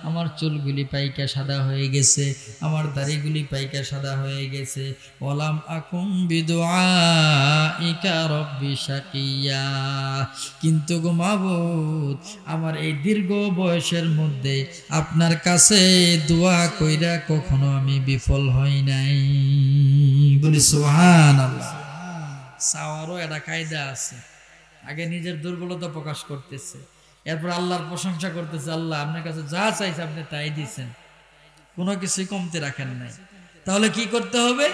আমার চুলগুলি পাইকা সাদা হয়ে গেছে, আমার দাড়িগুলি পাইকা সাদা হয়ে গেছে, ওয়ালাম আকুম বিদুআইকা রব্বি শাকিয়া, কিন্তু গো মাবুদ, আমার এই দীর্ঘ বয়সের মধ্যে আপনার কাছে দোয়া কইরা কখনো আমি বিফল হই নাই। বলি সুবহানাল্লাহ। চাওয়ারও একটা কায়দা আছে, আগে নিজের দুর্বলতা প্রকাশ করতেছে, এরপর আল্লাহর প্রশংসা করতেছে, আল্লাহ আপনার কাছে যা চাইছে আপনি তাই দিয়েছেন, কোনো কিছুই কমতে রাখেন নাই। তাহলে কি করতে হবে?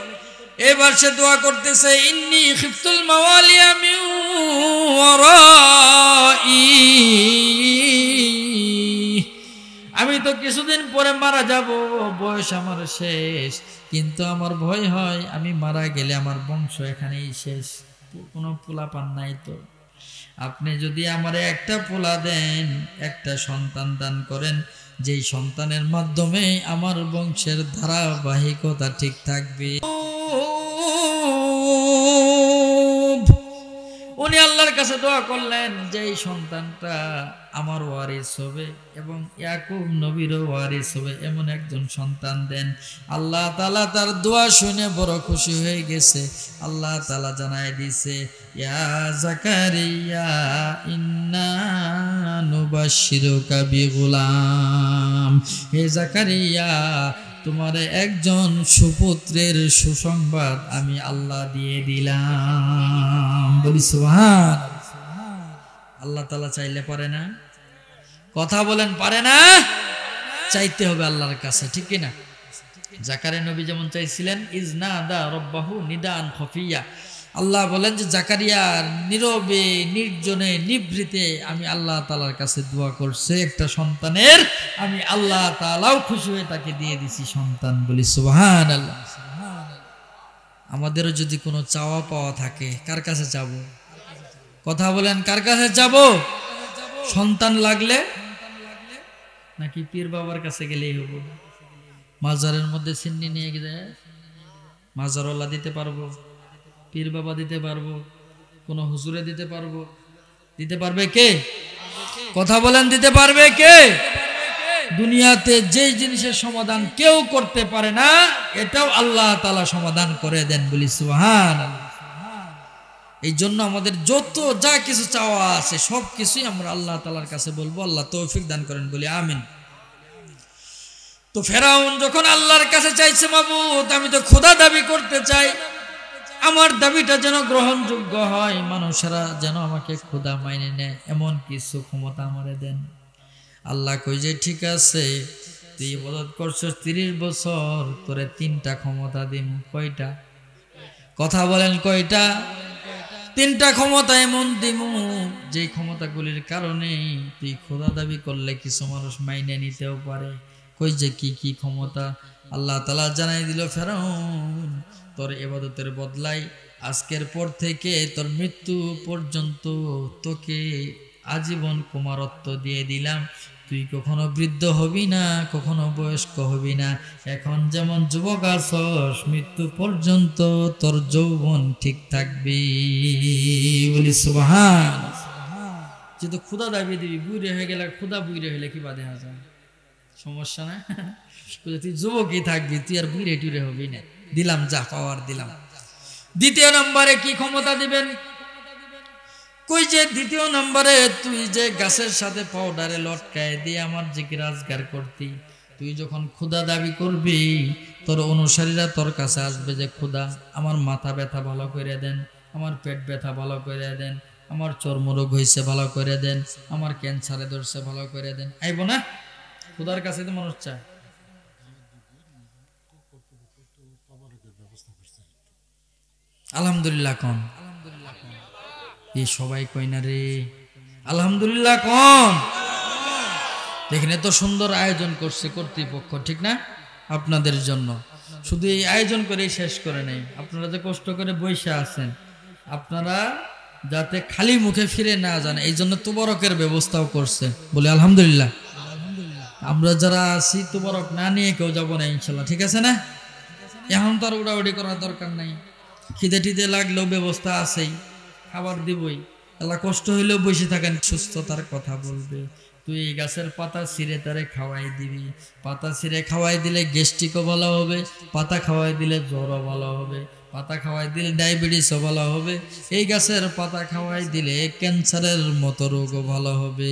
এবার সে দোয়া করতেছে, ইন্নী খিফতুল মাওয়ালিয়া মিন ওয়ারাই, আমি তো কিছুদিন পরে মারা যাব, বয়স আমার শেষ, কিন্তু আমার ভয় হয় আমি মারা গেলে আমার বংশ এখানেই শেষ, কোনো পোলা পান নাই। তো আপনি যদি আমারে একটা পোলা দেন, একটা সন্তান দান করেন, যেই সন্তানের মাধ্যমে আমার বংশের ধারাবাহিকতা ঠিক থাকবে। উনি আল্লাহর কাছে দোয়া করলেন যে এই সন্তানটা আমার ওয়ারিস হবে এবং ইয়াকুব নবীরও ওয়ারিস হবে, এমন একজন সন্তান দেন। আল্লাহ তাআলা তার দোয়া শুনে বড় খুশি হয়ে গেছে। আল্লাহ তাআলা জানায় দিয়েছে, ইয়া জাকারিয়া ইন্না নুবাশশিরুকা বিগুলাম, হে জাকারিয়া তোমার একজন সুপুত্রের সুসংবাদ আমি আল্লাহ দিয়ে দিলাম। বলি সুবহান। আল্লাহ তাআলা চাইলে পারে না? কথা বলেন, পারে না? চাইতে হবে আল্লাহর কাছে, ঠিক কি না? জাকারিয়া নবী যেমন চাইছিলেন, ইজনাদা রব্বাহু নিদান খফিয়া, আল্লাহ বলেন যে জাকারিয়া নীরবে নির্জনে নিভৃতে আমি আল্লাহ তাআলার কাছে দোয়া করছে একটা সন্তানের, আমি আল্লাহ তাআলাও খুশি হয়ে তাকে দিয়ে দিছি সন্তান। বলি সুবহানাল্লাহ। আমাদেরও যদি কোনো চাওয়া পাওয়া থাকে কার কাছে যাব? কথা বলেন, কার কাছে যাব? সন্তান লাগলে নাকি পীর বাবার কাছে গেলেই হবো? মাজারের মধ্যে সিন্নি নিয়ে গেলে মাজারওয়ালা দিতে পারবো? পীর বাবা দিতে পারবো? কোন হুজুরে দিতে পারবো? দিতে পারবে কে? কথা বলেন, দিতে পারবে কে? দুনিয়াতে যে জিনিসের সমাধান কেউ করতে পারে না, এটাও আল্লাহ তাআলা সমাধান করে দেন। বলি সুবহানাল্লাহ। এই জন্য আমাদের যত যা কিছু চাওয়া আছে সব কিছুই আমরা আল্লাহ তাআলার কাছে বলবো। আল্লাহ তৌফিক দান করেন, বলি আমিন। তো ফেরাউন যখন আল্লাহর কাছে চাইছে, মাবুদ আমি তো খোদা দাবি করতে চাই, আমার দাবিটা যেন গ্রহণযোগ্য হয়, মানুষেরা যেন আমাকে খোদা মাইনে নেয়, এমন কিছু ক্ষমতা আমারে দেন। আল্লাহ কই যে ঠিক আছে, তুই ইবাদত করছিস 30 বছর, তোরে 3টা ক্ষমতা দিম। কয়টা? কথা বলেন, কয়টা? 3টা ক্ষমতা এমন দিমু যে ক্ষমতাগুলির কারণে তুই খোদা দাবি করলে কিছু মানুষ মাইনে নিতেও পারে। কই যে কি কি ক্ষমতা? আল্লাহ তাআলা জানাই দিল, ফেরাউন তোর ইবাদতের বদলাই আজকের পর থেকে তোর মৃত্যু পর্যন্ত তোকে আজীবন কুমারত্ব দিয়ে দিলাম। তুই কখনো বৃদ্ধ হবি না, কখনো বয়স্ক হবি না। এখন যেমন যুবক আছস, মৃত্যু পর্যন্ত তোর যৌবন ঠিক থাকবি। বলি সুবহান। যেহেতু খুদা দাবি দিবি, বুড়ে হয়ে গেলে, খুদা বুড়ে হইলে কি বাদে হাজার সমস্যা না? তুই যুবকই থাকবি, তুই আর বুড়ে টুড়ে হবি না। দিলাম, যা পাওয়ার দিলাম। দ্বিতীয় নম্বরে কি ক্ষমতা দিবেন? কই যে দ্বিতীয় নম্বরে তুই যে গাছের সাথে পাউডারে লটকায় দিয়ে আমার জিকির আজগার করতি, তুই যখন খোদা দাবি করবি, তোর অনুসারীরা তোর কাছে আসবে যে খোদা আমার মাথা ব্যথা ভালো করে দেন, আমার পেট ব্যথা ভালো করে দেন, আমার চর্মরোগ হয়েছে ভালো করে দেন, আমার ক্যান্সারে ধরছে ভালো করে দেন। আইব না? খোদার কাছে তো মানুষ চায়। আলহামদুলিল্লাহ কোন? এই সবাই কই না রে আলহামদুলিল্লাহ কোন? দেখেন এত সুন্দর আয়োজন করছে কর্তৃপক্ষ, ঠিক না? আপনাদের জন্য শুধু এই আয়োজন করে শেষ করে নেই, আপনারা যে কষ্ট করে বইসা আছেন, আপনারা যাতে খালি মুখে ফিরে না যান, এই জন্য তুবরকের ব্যবস্থাও করছে। বলে আলহামদুলিল্লাহ। আমরা যারা আছি তুবরক না নিয়ে কেউ যাবো না ইনশাল্লাহ, ঠিক আছে না? এখন তো আর উড়াউড়ি করার দরকার নাই। খিদে টিদে লাগলেও ব্যবস্থা আছেই, খাবার দিবই। আল্লাহ কষ্ট হইলেও বসে থাকেন, সুস্থতার কথা বলবে। তুই এই গাছের পাতা ছিঁড়ে তারে খাওয়াই দিবি। পাতা ছিঁড়ে খাওয়াই দিলে গ্যাস্ট্রিকও ভালো হবে, পাতা খাওয়াই দিলে জ্বরও ভালো হবে, পাতা খাওয়াই দিলে ডায়াবেটিসও ভালো হবে, এই গাছের পাতা খাওয়াই দিলে ক্যান্সারের মতো রোগও ভালো হবে।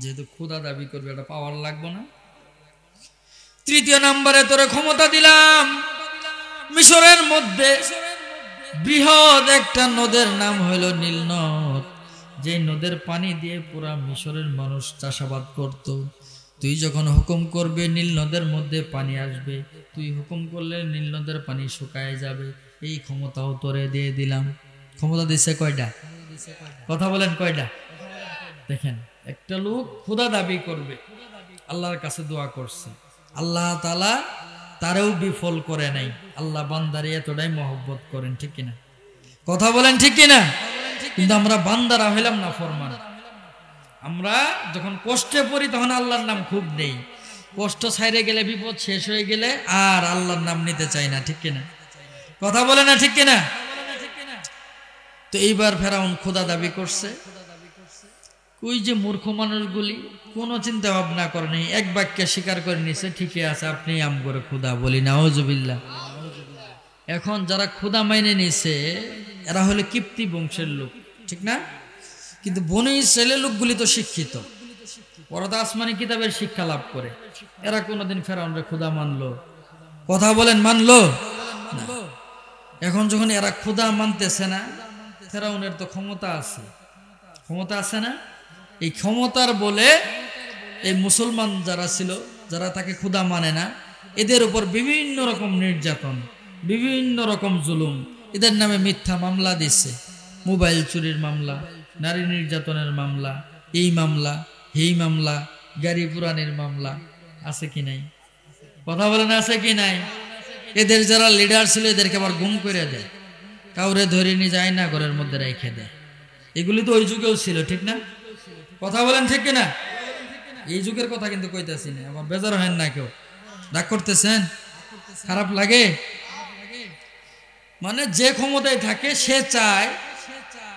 যেহেতু ক্ষুধা দাবি করবে, এটা পাওয়ার লাগবে না? তৃতীয় নম্বরে তোরে ক্ষমতা দিলাম, মিশরের মধ্যে বৃহৎ একটা নদের নাম হইল নীল নদ, যে নদের পানি দিয়ে পুরা মিশরের মানুষ চাষাবাদ করত। তুই যখন হুকুম করবে নীল নদের মধ্যে পানি আসবে, তুই হুকুম করলে নীল নদের পানি শুকায় যাবে। এই ক্ষমতাও তোরে দিয়ে দিলাম। ক্ষমতা দিছে কয়টা? কথা বলেন, কয়টা? দেখেন, একটা লোক খোদা দাবি করবে, আল্লাহর কাছে দোয়া করছে, আল্লাহ তাআলা তারেও বিফল করে নাই। আল্লাহ বান্দারে এতটাই মহব্বত করেন, ঠিক কিনা? কথা বলেন, ঠিক কিনা? কিন্তু আমরা বান্দারা হইলাম না ফরমান। আমরা যখন কষ্টে পড়ি তখন আল্লাহর নাম খুব নেই, কষ্ট ছাইরে গেলে, বিপদ শেষ হয়ে গেলে আর আল্লাহর নাম নিতে চাই না, ঠিক কিনা? কথা বলে না, ঠিক কিনা? তো এইবার ফেরাউন খোদা দাবি করছে। ওই যে মূর্খ মানুষগুলি কোনো চিন্তা ভাবনা করেনি, এক বাক্যে স্বীকার করে নিছে, ঠিকই আছে, আপনি আম করে খোদা, বলি নাউজুবিল্লাহ। এখন যারা খোদা মাইনে নিছে এরা হলো কিপ্তি বংশের লোক, ঠিক না? কিন্তু বনি ইসরায়েলের লোকগুলি তো শিক্ষিত, ওরা তো আসমানি কিতাবের শিক্ষা লাভ করে, এরা কোনোদিন ফেরাউনরে খোদা মানলো? কথা বলেন, মানলো না। এখন যখন এরা খোদা মানতেছে না, ফেরাউনের তো ক্ষমতা আছে, ক্ষমতা আছে না? এই ক্ষমতার বলে এই মুসলমান যারা ছিল, যারা তাকে খোদা মানে না, এদের উপর বিভিন্ন রকম নির্যাতন, বিভিন্ন রকম জুলুম, এদের নামে মিথ্যা মামলা দিচ্ছে, মোবাইল চুরির মামলা, নারী নির্যাতনের মামলা, এই মামলা, এই মামলা, গাড়ি পুরানের মামলা, আছে কি নাই? কথা বলেন, আছে কি নাই? এদের যারা লিডার ছিল এদেরকে আবার গুম করে দেয়, কাউরে ধরে নিয়ে যায় না, ঘরের মধ্যে রেখে দেয়। এগুলি তো ওই যুগেও ছিল, ঠিক না? কথা বলেন, ঠিক কিনা? এই যুগের কথা কিন্তু কইতেছি না, আবার বেজার হেন না, কেউ রাগ করতেছেন, খারাপ লাগে? মানে যে ক্ষমতায় থাকে সে চায়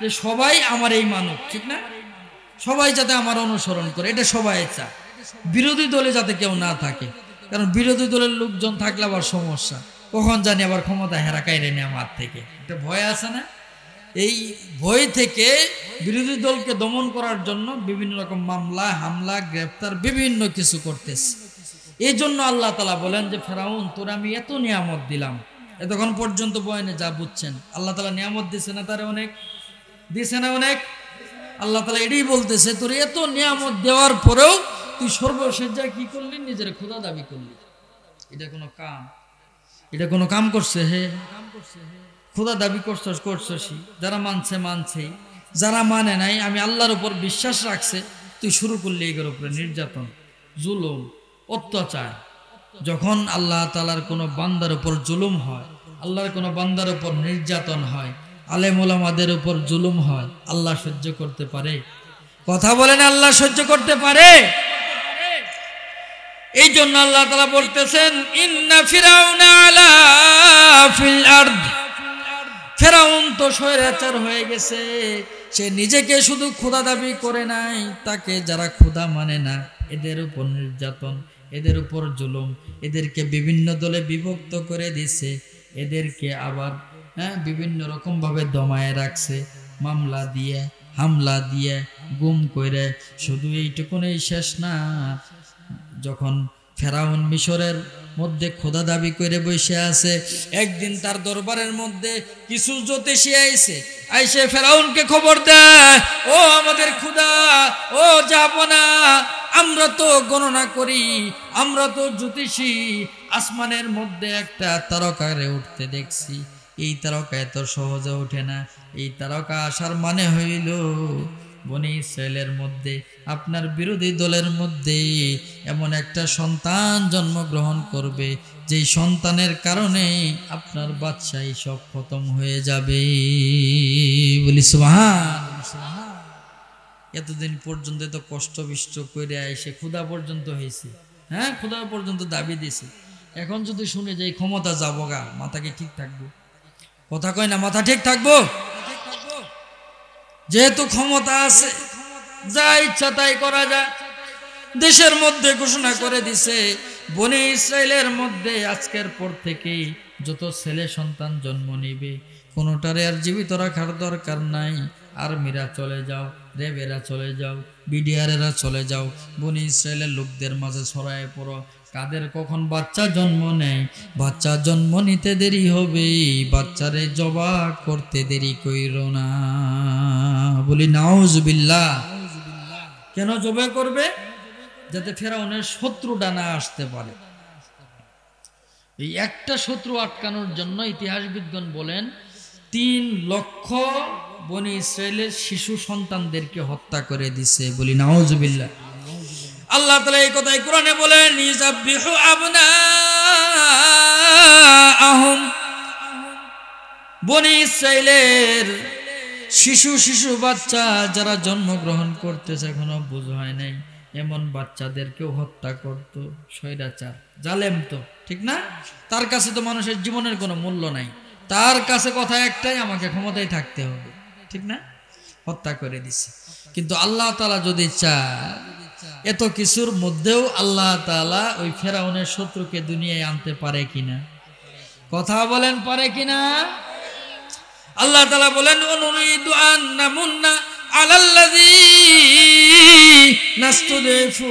যে সবাই আমার এই মানুষ, ঠিক না? সবাই যাতে আমার অনুসরণ করে, এটা সবাই চায়। বিরোধী দলে যাতে কেউ না থাকে, কারণ বিরোধী দলের লোকজন থাকলে আবার সমস্যা, কখন জানি আবার ক্ষমতা হেরা কাইরে নেয় আমার থেকে, একটা ভয় আছে না? এই ভয় থেকে বিরোধী দলকে দমন করার জন্য বিভিন্ন রকম মামলা, হামলা, গ্রেফতার, বিভিন্ন কিছু করতেছে। এই জন্য আল্লাহ তাআলা বলেন যে ফেরাউন, তোর আমি এত নিয়ামত দিলাম, এতক্ষণ পর্যন্ত বয়ানে যা বুঝছেন, আল্লাহ তাআলা নিয়ামত দিছে না তারে? অনেক দিছে না? অনেক। আল্লাহ তাআলা এটাই বলতেছে, তোর এত নিয়ামত দেওয়ার পরেও তুই সর্বশেষ যা কি করলি, নিজের খোদা দাবি করলি। এটা কোনো কাম? এটা কোনো কাম করছে? হে, খোদা দাবি করছসি, যারা মানছে মানছে, যারা মানে নাই, আমি আল্লাহর উপর বিশ্বাস রাখছে, তুই শুরু করলি এগুলোর উপরে নির্যাতন, জুলুম, অত্যাচার। যখন আল্লাহ তাআলার কোনো বান্দার উপর জুলুম হয়, আল্লাহর কোনো বান্দার উপর নির্যাতন হয়, আলেম ওলামাদের উপর জুলুম হয়, আল্লাহ সহ্য করতে পারে? কথা বলেন, আল্লাহ সহ্য করতে পারে? এই জন্য আল্লাহ তাআলা বলতেছেন, ইন্না ফিরাউনা আলা ফিল আরদ, ফেরাউন তো স্বৈরাচার হয়ে গেছে, সে নিজেকে শুধু খোদা দাবি করে নাই, তাকে যারা খোদা মানে না এদের উপর নির্যাতন, এদের উপর জুলুম, এদেরকে বিভিন্ন দলে বিভক্ত করে দিছে, এদেরকে আবার বিভিন্ন রকম ভাবে দমায়ে রাখছে, মামলা দিয়ে, হামলা দিয়ে, গুম করে। শুধু এইটুকুনই শেষ না, যখন ফেরাউন মিশরের মধ্যে খোদা দাবি করে বসে আছে, একদিন তার দরবারের মধ্যে কিছু জ্যোতিষী আইসে ফেরাউনকে খবর দেয়, ও আমাদের খোদা, ও জাহাপনা, আমরা তো গণনা করি, আমরা তো জ্যোতিষী, আসমানের মধ্যে একটা তারকারে উঠতে দেখছি, এই তারকা এত সহজে ওঠে না, এই তারকা আসার মানে হইল বনি ইসরায়েলের মধ্যে, আপনার বিরোধী দলের মধ্যে এমন একটা সন্তান জন্মগ্রহণ করবে, যেই সন্তানের কারণে আপনার বাদশাহী সব খতম হয়ে যাবে। বলি সুবহান। এতদিন পর্যন্ত তো কষ্ট বিষ্ট করে এসে ক্ষুধা পর্যন্ত হয়েছে, হ্যাঁ, ক্ষুধা পর্যন্ত দাবি দিছে, এখন যদি শুনে যে ক্ষমতা যাবো গা, মাথা কি ঠিক থাকবো? কথা কয় না, মাথা ঠিক থাকবো? যেহেতু ক্ষমতা আছে, যা ইচ্ছা তাই করা যায়। দেশের মধ্যে ঘোষণা করে দিছে, বনি ইসরায়েলের মধ্যে আজকের পর থেকেই যত ছেলে সন্তান জন্ম নিবে, কোনোটারে আর জীবিত রাখার দরকার নাই, আর্মিরা চলে যাও, রেবেরা চলে যাও, বিডিআরেরা চলে যাও, বনি ইসরায়েলের লোকদের মাঝে ছড়ায় পড়ো। কাদের কখন বাচ্চা জন্ম নেয়, বাচ্চা জন্ম নিতে দেরি হবে, বাচ্চারে জবা করতে দেরি কইরো না। বলি নাউজুবিল্লাহ। কেন জবা করবে? যাতে ফেরাউনের শত্রুটা না আসতে পারে। এই একটা শত্রু আটকানোর জন্য ইতিহাসবিদগণ বলেন 3 লক্ষ বনি ইসরায়েলের শিশু সন্তানদেরকে হত্যা করে দিছে। বলি নাউজুবিল্লাহ। আল্লাহ তাআলা এই কথাই কোরআনে বলেন, ইযাববিহু আবনাআহুম, বনি ইসরায়েলের শিশু শিশু বাচ্চা যারা জন্মগ্রহণ করতেছে এখনো বুঝ হয় নাই, এমন বাচ্চাদেরকেও হত্যা করত স্বৈরাচার, জালেম তো, ঠিক না? তার কাছে তো মানুষের জীবনের কোনো মূল্য নাই, তার কাছে কথা একটাই, আমাকে ক্ষমতায় থাকতে হবে, ঠিক না? হত্যা করে দিছে। কিন্তু আল্লাহ তাআলা যদি চায়, এত কিছুর মধ্যেও আল্লাহ তাআলা ওই ফেরাউনের শত্রুকে দুনিয়ায় আনতে পারে কিনা? কথা বলেন, পারে কিনা? আল্লাহ তাআলা বলেন, অনুরিদু আন নামুন্না আলাল্লাযীনা ইসতুদঈফু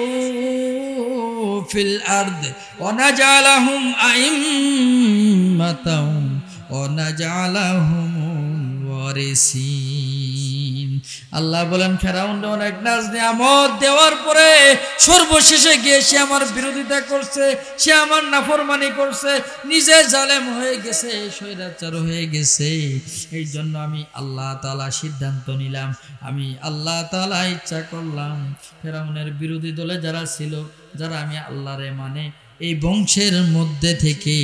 ফিল আরদ ওয়া নাজআলাহুম আইম্মাতাও ওয়া নাজআলাহুমুল ওয়ারিসিন। আল্লাহ বলেন, ফেরাউন অনেক নাজ নিয়ামত দেওয়ার পরে সর্বশেষে গিয়ে সে আমার বিরোধিতা করছে, সে আমার নাফরমানি করছে, নিজে জালেম হয়ে গেছে, স্বৈরাচার হয়ে গেছে। এই জন্য আমি আল্লাহ তাআলা সিদ্ধান্ত নিলাম, আমি আল্লাহ তাআলা ইচ্ছা করলাম ফেরাউনের বিরোধী দলে যারা ছিল, যারা আমি আল্লাহরে মানে, এই বংশের মধ্যে থেকে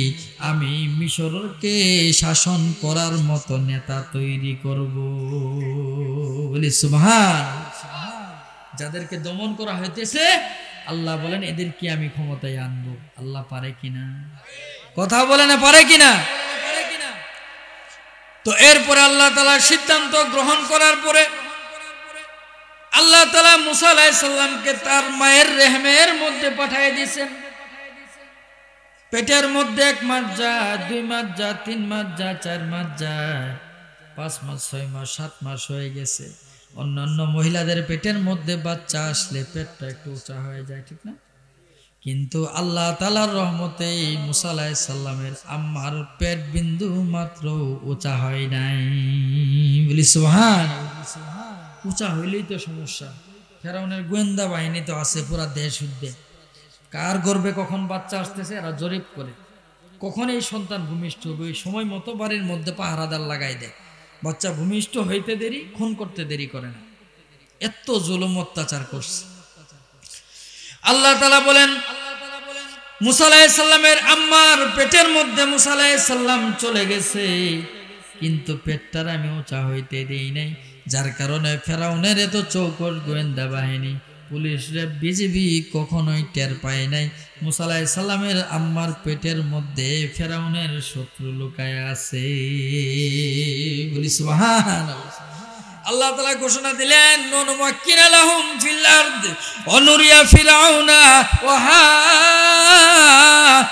আমি মিশরকে শাসন করার মতো নেতা তৈরি করব। বলি সুবহান। যাদেরকে দমন করা হইতেছে, আল্লাহ বলেন এদেরকে আমি ক্ষমতায় আনবো। আল্লাহ পারে কিনা? কথা বলে না, পারে কিনা? তো এরপরে আল্লাহ তাআলা সিদ্ধান্ত গ্রহণ করার পরে আল্লাহ তাআলা মুসা আলাইহিস সালামকে তার মায়ের রেহমের মধ্যে পাঠিয়ে দিয়েছেন। পেটের মধ্যে 1 মাস যায়, 2 মাস যায়, 3 মাস যায়, 4 মাস যায়, 5 মাস, 6 মাস, 7 মাস হয়ে গেছে। অন্যান্য মহিলাদের পেটের মধ্যে বাচ্চা আসলে পেটটা একটু উঁচা হয়ে যায়, ঠিক না? কিন্তু আল্লাহ তাআলার রহমতে মুসা আলাইহিস সালামের আম্মার পেট বিন্দু মাত্র উঁচা হয় নাই। বলি সুবহান। উঁচা হইলেই তো সমস্যা। ফেরাউনের গোয়েন্দা বাহিনী তো আছে পুরা দেশ উদ্দে, কার গর্ভে কখন বাচ্চা আসতেছে এরা জরিপ করে, কখন এই সন্তান ভূমিষ্ঠ হবে, ওই সময় মতো বাড়ির মধ্যে পাহারাদার লাগাই দেয়। বাচ্চা ভূমিষ্ঠ হইতে দেরি, খুন করতে দেরি করে না। এত জুলুম অত্যাচার করছে। আল্লাহ তাআলা বলেন, মুসা আলাইহিস সালামের আম্মার পেটের মধ্যে মুসা আলাইহিস সালাম চলে গেছে, কিন্তু পেটটার আমি উঁচা হইতে দেই নাই, যার কারণে ফেরাউনের এত চৌকস গোয়েন্দা বাহিনী, পুলিশ, র্যাব, বিজিবি কখনোই টের পায় নাই মুসা আলাইহিস সালামের আম্মার পেটের মধ্যে ফেরাউনের শত্রু লুকায় আছে। বলি সুবহানাল্লাহ। আল্লাহ তাআলা ঘোষণা দিলেন, নুমাক্কিনা লাহুম ফিল আরদ ওয়া নুরিয়া ফিরআউনা ওয়া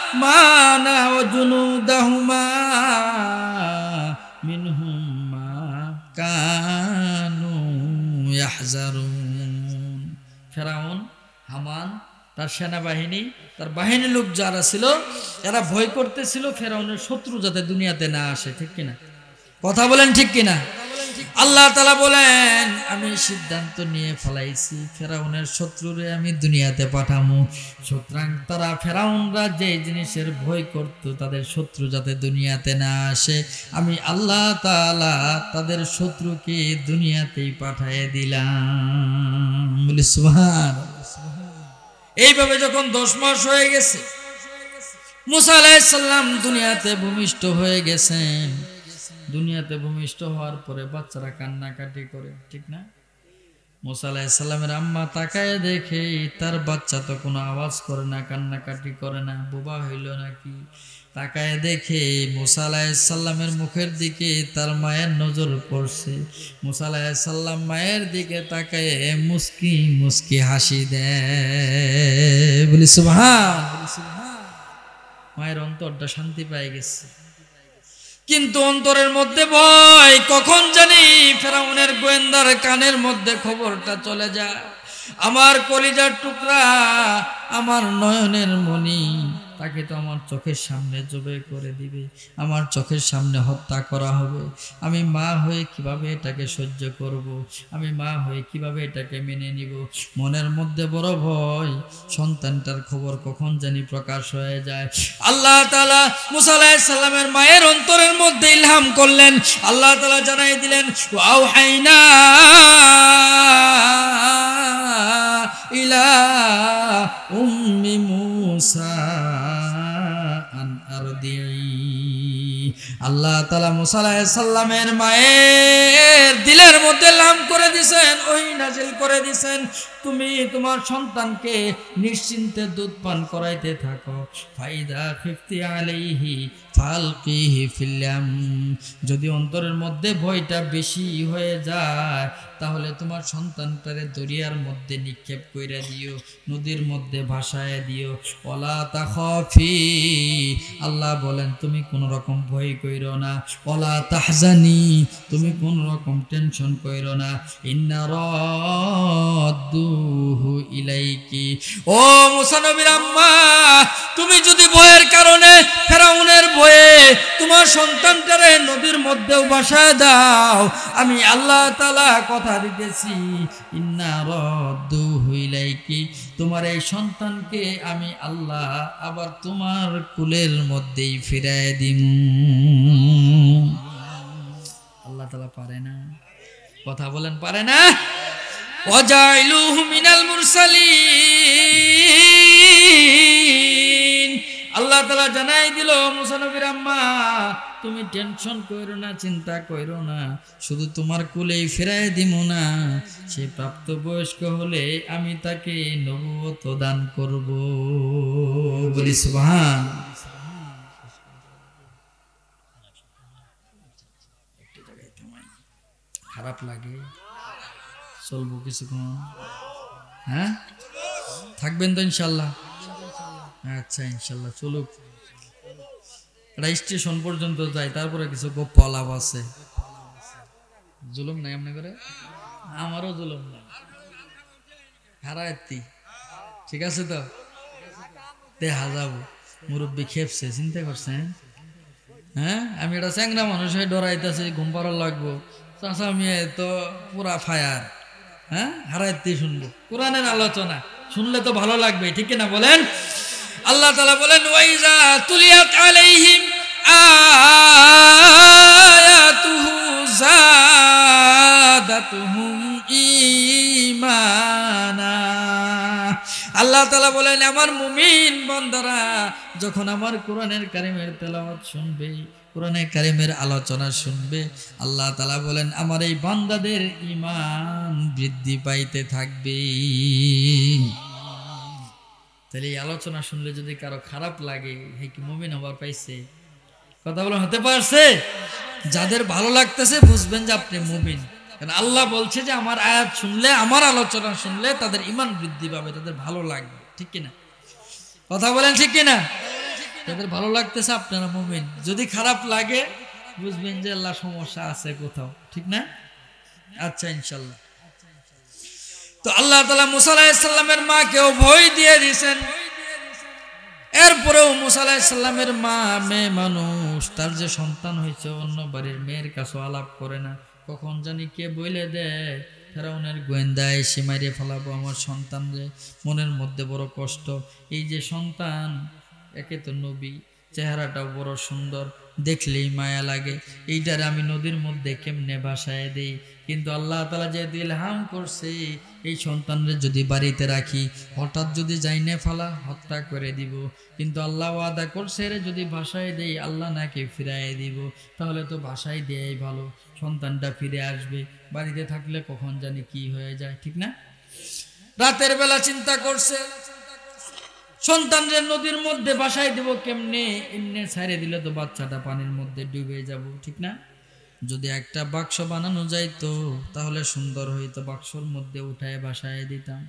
হামানা ওয়া জুনুদাহুমা মিনহুম মা কানু ইয়াহজারুন। ফেরাউন, হামান, তার সেনাবাহিনী, তার বাহিনীর লোক যারা ছিল, এরা ভয় করতেছিল ফেরাউনের শত্রু যাতে দুনিয়াতে না আসে, ঠিক কিনা? কথা বলেন, ঠিক কিনা? আল্লাহ তাআলা বলেন, আমি সিদ্ধান্ত নিয়ে ফেলাইছি ফেরাউনের শত্রুরে আমি দুনিয়াতে পাঠামু। সুতরাং তারা, ফেরাউনরা যে জিনিসের ভয় করত তাদের শত্রু যাতে দুনিয়াতে না আসে, আমি আল্লাহ তাআলা তাদের শত্রুকে দুনিয়াতেই পাঠিয়ে দিলাম। বলি সুবহানাল্লাহ। এইভাবে যখন 10 মাস হয়ে গেছে, মুসা আলাইহিস সালাম দুনিয়াতে ভূমিষ্ঠ হয়ে গেছেন। দুনিয়াতে ভূমিষ্ঠ হওয়ার পরে বাচ্চারা কান্নাকাটি করে, ঠিক না? মুসা আলাইহিস সালামের আম্মা তাকায় দেখে তার বাচ্চা তো কোনো আওয়াজ করে না, কান্নাকাটি করে না, বোবা হইল নাকি? তাকায় দেখে মুসা আলাইহিস সালামের মুখের দিকে তার মায়ের নজর পড়ছে। মুসা আলাইহিস সালাম মায়ের দিকে তাকায় মুস্কি মুস্কি হাসি দেয়। বলি সুবহান। মায়ের অন্তরটা শান্তি পেয়ে গেছে, কিন্তু অন্তরের মধ্যে ভয়, কখন জানি ফেরাউনের গোয়েন্দার কানের মধ্যে খবরটা চলে যায়, আমার কলিজার টুকরা, আমার নয়নের মণি, তাকে তো আমার চোখের সামনে জবাই করে দিবে, আমার চোখের সামনে হত্যা করা হবে। আমি মা হয়ে কিভাবে এটাকে সহ্য করব? আমি মা হয়ে কিভাবে এটাকে মেনে নিব? মনের মধ্যে বড় ভয়, সন্তানটার খবর কখন জানি প্রকাশ হয়ে যায়। আল্লাহ তাআলা মুসা আলাইহিস সালামের মায়ের অন্তরের মধ্যে ইলহাম করলেন, আল্লাহ তাআলা জানাই দিলেন, ওয়াহাইনা ইলা উম্মি মুসা আন আরদিই। আল্লাহ তাআলা মুসা আলাইহিস সালামের মায়ের দিলের মধ্যে লাম করে দিয়েছেন, ওহী নাজিল করে দিয়েছেন, তুমি তোমার সন্তানকে নিশ্চিন্তে দুধ পান করাইতে থাকো। ফাইদা খিফতি আলাইহি ফালকিহি ফিল্লাম, যদি অন্তরের মধ্যে ভয়টা বেশি হয়ে যায় তাহলে তোমার সন্তানটারে দরিয়ার মধ্যে নিক্ষেপ কইরা দিও, নদীর মধ্যে ভাসায় দিও। ওয়ালা তাখাফি, আল্লাহ বলেন তুমি কোন রকম ভয় কইরো না। ওয়ালা তাহজানি, তুমি কোন রকম টেনশন কইরো না। ইন্না রাদ্দুহু ইলাইকি, ও মুসা নবীর আম্মা, তুমি যদি ভয়ের কারণে ফেরাউনের ভয়ে তোমার সন্তানটারে নদীর মধ্যেও ভাসায় দাও, আমি আল্লাহ তাআলা কথা দিতেছি, ইন্না রাদ্দুহু ইলাইকি, তোমার এই সন্তানকে আমি আল্লাহ আবার তোমার কুলের মধ্যেই ফিরায় দিম। আল্লাহ তাআলা পারে না? কথা বলেন পারে না? ওয়াজাইলুহু মিনাল মুরসালিন, আল্লাহ তাআলা জানাই দিল মুসা নবীর আম্মা, তুমি টেনশন কইরো না, চিন্তা কইরো না, শুধু তোমার কুলেই ফিরায় দিব না, সে প্রাপ্তবয়স্ক হলে আমি তাকে নবুয়ত দান করব। বলি সুবহান। খারাপ লাগে? চলবো কিছুক্ষণ? হ্যাঁ, থাকবেন তো ইনশাল্লাহ? আচ্ছা ইনশাল্লাহ চলুক, এটা স্টেশন পর্যন্ত যাই, তারপরে কিছু গপ্প আলাপ আছে। জুলুম নাই এমনি করে? আমারও জুলুম নাই, হারায়তি ঠিক আছে তো, দেখা যাবো। মুরব্বী খেপছে, চিন্তা করছেন? হ্যাঁ, আমি এটা চ্যাংরা মানুষ হয়ে ডরাইতেছি, ঘুম পাড়ার লাগবো, চাষা মেয়ে তো পুরা ফায়ার। হ্যাঁ, হারায়তি শুনবো, কোরআনের আলোচনা শুনলে তো ভালো লাগবে, ঠিক না বলেন? আল্লাহ তাআলা বলেন, ওয়াইজা তুলিয়াত আলাইহিম আয়াতুহু যাদাতুহুম ঈমানা। আল্লাহ তাআলা বলেন, আমার মুমিন বান্দারা যখন আমার কোরআনের কারিমের তেলাওয়াত শুনবে, কোরআনের কারিমের আলোচনা শুনবে, আল্লাহ তাআলা বলেন আমার এই বান্দাদের ঈমান বৃদ্ধি পাইতে থাকবে। তাহলে এই আলোচনা শুনলে যদি কারো খারাপ লাগে, হে কি মুমিন হবার পাইছে? কথা বলেন, হতে পারছে? যাদের ভালো লাগতেছে বুঝবেন যে আপনি মুমিন, কারণ আল্লাহ বলছে যে আমার আয়াত শুনলে, আমার আলোচনা শুনলে তাদের ঈমান বৃদ্ধি পাবে, তাদের ভালো লাগবে, ঠিক কিনা? কথা বলেন ঠিক কিনা? যাদের ভালো লাগতেছে আপনারা মুমিন, যদি খারাপ লাগে বুঝবেন যে আল্লাহ সমস্যা আছে কোথাও, ঠিক না? আচ্ছা ইনশাল্লাহ। তো আল্লাহ তাআলা মুসা আলাইহিস সালামের মাকেও ভয় দিয়ে দিয়েছেন। এরপরেও মুসা আলাইহিস সালামের মা মেয়ে মানুষ, তার যে সন্তান হয়েছে অন্য বাড়ির মেয়ের কাছে আলাপ করে না, কখন জানি কে বলে দেয় ফেরাউনের গোয়েন্দা এসে মারিয়ে ফেলাবো আমার সন্তান, যে মনের মধ্যে বড় কষ্ট। এই যে সন্তান, একে তো নবী, চেহারাটাও বড় সুন্দর, দেখলেই মায়া লাগে, এইটার আমি নদীর মধ্যে কেমনে ভাসায় দেই? কিন্তু আল্লাহ তাআলা যে ইলহাম করছে এই সন্তানরে যদি বাড়িতে রাখি, হঠাৎ যদি যাইনে ফালা হত্যা করে দিব, কিন্তু আল্লাহ ওয়াদা করছে রে যদি ভাসায় দেই আল্লাহ নাকি ফিরাই দিব, তাহলে তো ভাসায় দেয়াই ভালো, সন্তানটা ফিরে আসবে। বাড়িতে থাকলে কখন জানি কি হয়ে যায়, ঠিক না? রাতের বেলা চিন্তা করছে সন্তানদের নদীর মধ্যে ভাসায় দেব কেমনে, এমনি ছাড়ে দিলে তো বাচ্চাটা পানির মধ্যে ডুবে যাব, ঠিক না? যদি একটা বাক্স বানানো যাইতো তাহলে সুন্দর হইতো, বাক্সর মধ্যে উঠায় ভাসায় দিতাম।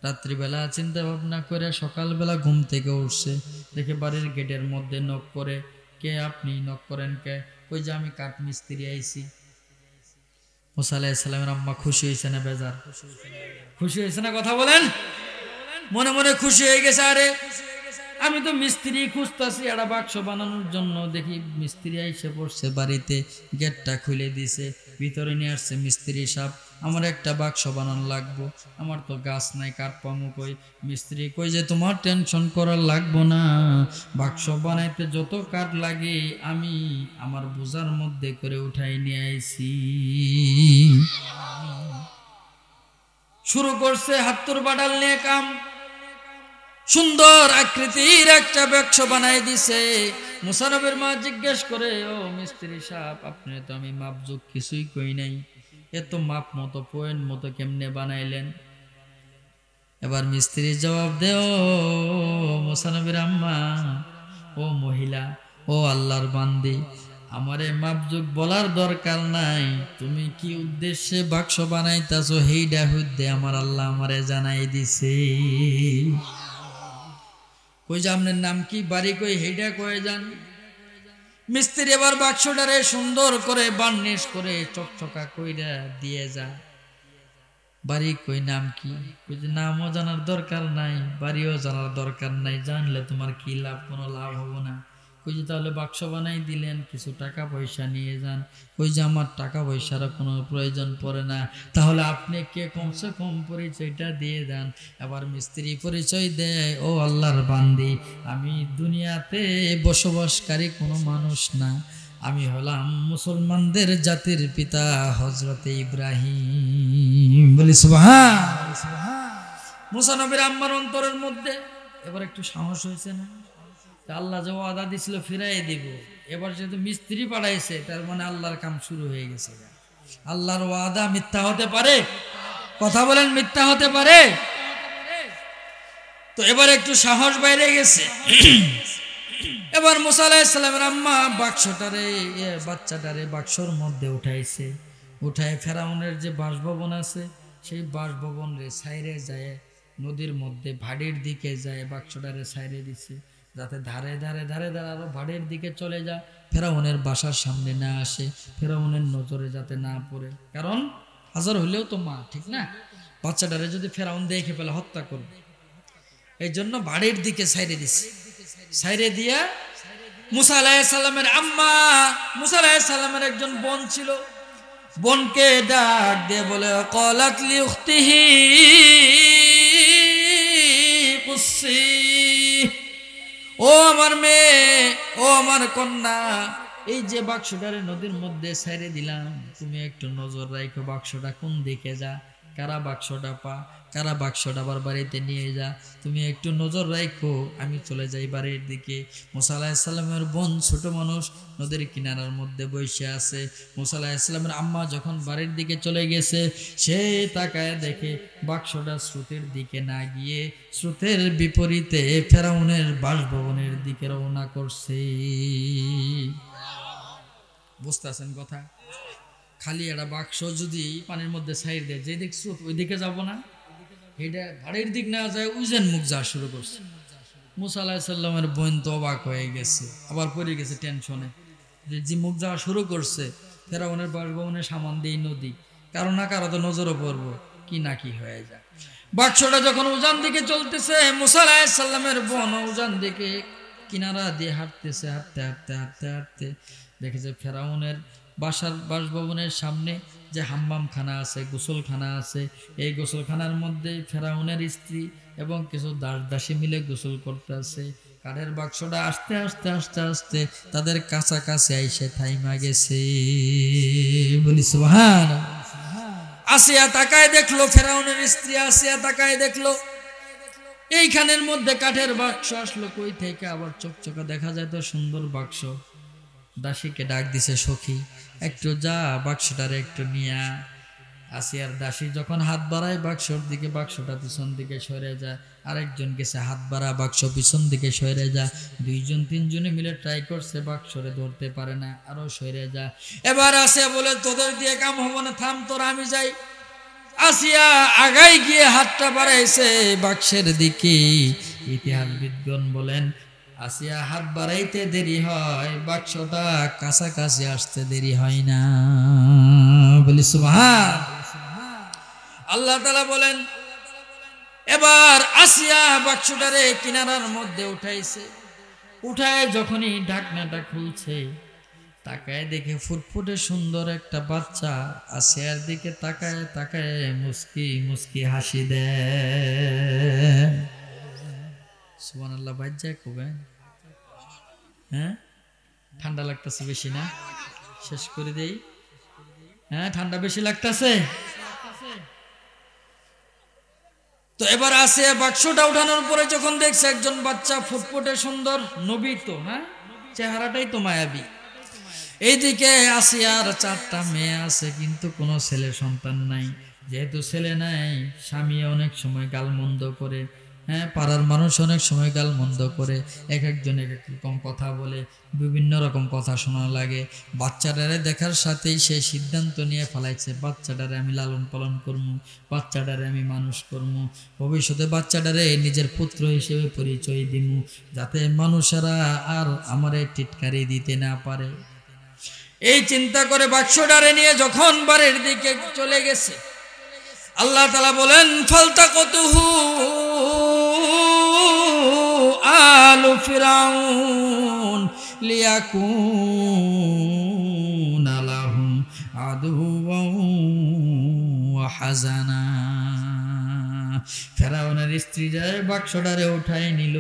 রাত্রিবেলা চিন্তা ভাবনা করে সকালবেলা ঘুম থেকে উঠছে, দেখে বাড়ির গেটের মধ্যে নক করে, কে আপনি? নক করেন কে? ওই যে আমি কাঠ মিস্ত্রি আইছি। মুসা আলাইহিস সালামের আম্মা খুশি হয়েছে না বেজার? খুশি হয়েছে না? কথা বলেন। মনে মনে খুশি হয়ে গেছে, আরে আমি তো মিস্ত্রি খুঁজতেছি একটা বাক্স বানানোর জন্য, দেখি মিস্ত্রি আইসে পড়ছে বাড়িতে, গেটটা খুলে দিছে, ভিতরে নিয়ে আসছে মিস্ত্রি সাহেব, আমার একটা বাক্স বানানো লাগবো, আমার তো গাছ নাই, কাঠ পামু কই? মিস্ত্রি কই যে তোমার টেনশন করার লাগবো না, বাক্স বানাইতে যত কাঠ লাগে আমি আমার বোঝার মধ্যে করে উঠাই নিয়ে আইছি। শুরু করছে হাত্তুর বাডাল নিয়ে কাম। সুন্দর আকৃতির একটা বাক্স বানাই দিছে। মুসা নবীর মা জিজ্ঞেস করে, ও মিস্ত্রি সাহেব, আপনি তো আমি মাপজোক কিছুই কই নাই, এত মাপ মতো পয়েন্ট মতো কেমনে বানাইলেন? এবার মিস্ত্রি জবাব দে, ও মুসা নবীর আম্মা, ও মহিলা, ও আল্লাহর বান্দি, আমারে মাপজোক বলার দরকার নাই। তুমি কি উদ্দেশ্যে বাক্স বানাইতাছো হেইডা হুদ্দে আমার আল্লাহ আমারে জানাই দিছে। কই যে আপনার নাম কি, বাড়ি কই, হেইডা কয়ে যান। মিস্ত্রি এবার বাক্সটারে সুন্দর করে বার্নিশ করে চকচকা কইরা দিয়ে যা। বাড়ি কই, নাম কি? কই যে নামও জানার দরকার নাই, বাড়িও জানার দরকার নাই, জানলে তোমার কি লাভ? কোনো লাভ হবো না। কই যে তাহলে বাক্স বানাই দিলেন, কিছু টাকা পয়সা নিয়ে যান। কই যে আমার টাকা পয়সার কোনো প্রয়োজন পড়ে না, তাহলে আপনি কে কমসে কম পরিচয়টা দিয়ে যান। এবার মিস্ত্রি পরিচয় দেয়, ও আল্লাহর বান্দি, আমি দুনিয়াতে বসবাসকারী কোনো মানুষ না, আমি হলাম মুসলমানদের জাতির পিতা হযরতে ইব্রাহিম। বলি সুবহান। মুসা নবীর আম্মার অন্তরের মধ্যে এবার একটু সাহস হয়েছে না? আল্লাহ যে ওয়াদা দিছিল ফিরাই দিব, এবার যেহেতু মিস্ত্রি পাঠাইছে, তার মানে আল্লাহর কাম শুরু হয়ে গেছে। আল্লাহর ওয়াদা মিথ্যা হতে পারে? কথা বলেন, মিথ্যা হতে পারে? তো এবার একটু সাহস বাইরে গেছে। এবার মুসা আলাইহিস সালামের আম্মা বাক্সটারে, বাচ্চাটারে বাক্সর মধ্যে উঠাইছে। উঠায় ফেরাউনের যে বাসভবন আছে, সেই বাসভবন রে সাইরে যায়, নদীর মধ্যে ভাড়ির দিকে যায়, বাক্সটারে সাইরে দিছে, যাতে ধারে ধারে ধারে ধারে আরো ভাড়ির দিকে চলে যায়, ফেরাউনের বাসার সামনে না আসে, ফেরাউনের নজরে যাতে না পড়ে। কারণ হাজার হইলেও তো মা, ঠিক না? বাচ্চাটারে যদি ফেরাউন দেখে ফেলে হত্যা করবে, এই জন্য ভাড়ির দিকে সাইরে দিছে। সাইরে দিয়া মুসা আলাইহিস সালামের আম্মা, মুসা আলাইহিস সালামের একজন বোন ছিল, বোনকে ডাক দিয়ে বলে, ক্বালাত লি উখতিহি কুসি, ও আমার মেয়ে, ও আমার কন্যা, এই যে বাক্সটারে নদীর মধ্যে ছেড়ে দিলাম, তুমি একটু নজর রাখো বাক্সটা কোন দিকে যা, কারা বাক্সটা পা, কারা বাক্সটা আবার বাড়িতে নিয়ে যা, তুমি একটু নজর রাখো, আমি চলে যাই বাড়ির দিকে। মুসা আলাইহিস সালামের বোন ছোট মানুষ, নদীর কিনারার মধ্যে বসে আছে। মুসা আলাইহিস সালামের আম্মা যখন বাড়ির দিকে চলে গেছে, সে তাকায় দেখে বাক্সটা স্রোতের দিকে না গিয়ে স্রোতের বিপরীতে ফেরাউনের বাসভবনের দিকে রওনা করছে। বুঝতে আছেন কথা? খালি একটা বাক্স যদি পানির মধ্যে সাইড দেয়, যে দিক স্রোত ওই দিকে যাবো না, এটা ভাড়ির দিক না যায়, উজেন মুখ যাওয়া শুরু করছে। মুসা আলাইহিস সালামের বোন তো অবাক হয়ে গেছে, আবার পড়ে গেছে টেনশনে, যে মুখ যাওয়া শুরু করছে ফেরাউনের বাসভবনের সামান দিয়ে নদী, কারো না কারো তো নজরও পড়বো, কি না কি হয়ে যায়। বাক্সটা যখন উজান দিকে চলতেছে, মুসা আলাইহিস সালামের বোন উজান দিকে কিনারা দিয়ে হাঁটতেছে, হাঁটতে হাঁটতে হাঁটতে হাঁটতে দেখেছে ফেরাউনের বাসভবনের সামনে যে হাম্মামখানা আছে, গোসলখানা আছে, এই গোসলখানার মধ্যে ফেরাউনের স্ত্রী এবং কিছু দাস দাসী মিলে গোসল করতে আছে। কাঠের বাক্সটা আস্তে আস্তে আস্তে আস্তে তাদের কাছাকাছি আইসে থাইমা গেছে। বলি সুবহান। আসিয়া তাকায় দেখলো, ফেরাউনের স্ত্রী আসিয়া তাকায় দেখলো এইখানের মধ্যে কাঠের বাক্স আসলো কই থেকে, আবার চকচকা দেখা যায় তো সুন্দর বাক্স। দাসীকে ডাক দিছে, সখী একটু যা বাক্সটারে একটু নিয়া। আসিয়ার দাসী যখন হাত বাড়ায় বাক্সর দিকে, বাক্সটা পিছন দিকে সরে যায়। আরেকজন গেছে হাত বাড়া, বাক্স পিছন দিকে সরে যায়। দুইজন তিনজনে মিলে ট্রাই করছে, বাক্সরে ধরতে পারে না, আরো সরে যায়। এবার আসিয়া বলে, তোদের দিয়ে কাম হবো না, থাম তোরা, আমি যাই। আসিয়া আগাই গিয়ে হাতটা বাড়াইছে বাক্সের দিকে। ইতিহাসবিদগণ বলেন, আসিয়া হাত বাড়াইতে দেরি হয়, বাক্সটা কাছাকাছি আসতে দেরি হয় না। বলি সুবহান। আল্লাহ তাআলা বলেন, এবার আসিয়া বাক্সটারে কিনারার মধ্যে উঠাইছে। উঠায় যখনই ঢাকনাটা খুলছে, তাকায় দেখে ফুটফুটে সুন্দর একটা বাচ্চা আসিয়ার দিকে তাকায় তাকায় মুস্কি মুস্কি হাসি দেয়। সুবহানাল্লাহ। বাজ্জা কবে? হ্যাঁ, ঠান্ডা লাগতেছে বেশি না? শেষ করে দেই। হ্যাঁ, ঠান্ডা বেশি লাগতেছে। তো এবার আসিয়া বাক্সটা উঠানোর পরে যখন দেখছে একজন বাচ্চা ফুটফুটে সুন্দর, নবী তো, হ্যাঁ, চেহারাটাই তো মায়াবী। এইদিকে আসিয়ার 4টা মেয়ে আছে, কিন্তু কোনো ছেলে সন্তান নাই। যেহেতু ছেলে নাই, স্বামী অনেক সময় গালমন্দ করে, হ্যাঁ, পাড়ার মানুষ অনেক সময় গালমন্দ করে, এক একজন এক এক রকম কথা বলে, বিভিন্ন রকম কথা শোনা লাগে। বাচ্চাটারে দেখার সাথেই সে সিদ্ধান্ত নিয়ে ফেলাইছে, বাচ্চাটারে আমি লালন পালন করবো, বাচ্চাটারে আমি মানুষ করবো, ভবিষ্যতে বাচ্চাটারে নিজের পুত্র হিসেবে পরিচয় দিব, যাতে মানুষেরা আর আমারে টিটকারি দিতে না পারে। এই চিন্তা করে বাক্সটারে নিয়ে যখন বাড়ির দিকে চলে গেছে, আল্লাহ তাআলা বলেন ফালতাকাতুহু আলু ফিরাউন লিয়াকুনা লাহুম আদুওয়ান ওয়া হাজানা। ফেরাউনের স্ত্রী যায় বাক্সটারে উঠাই নিল।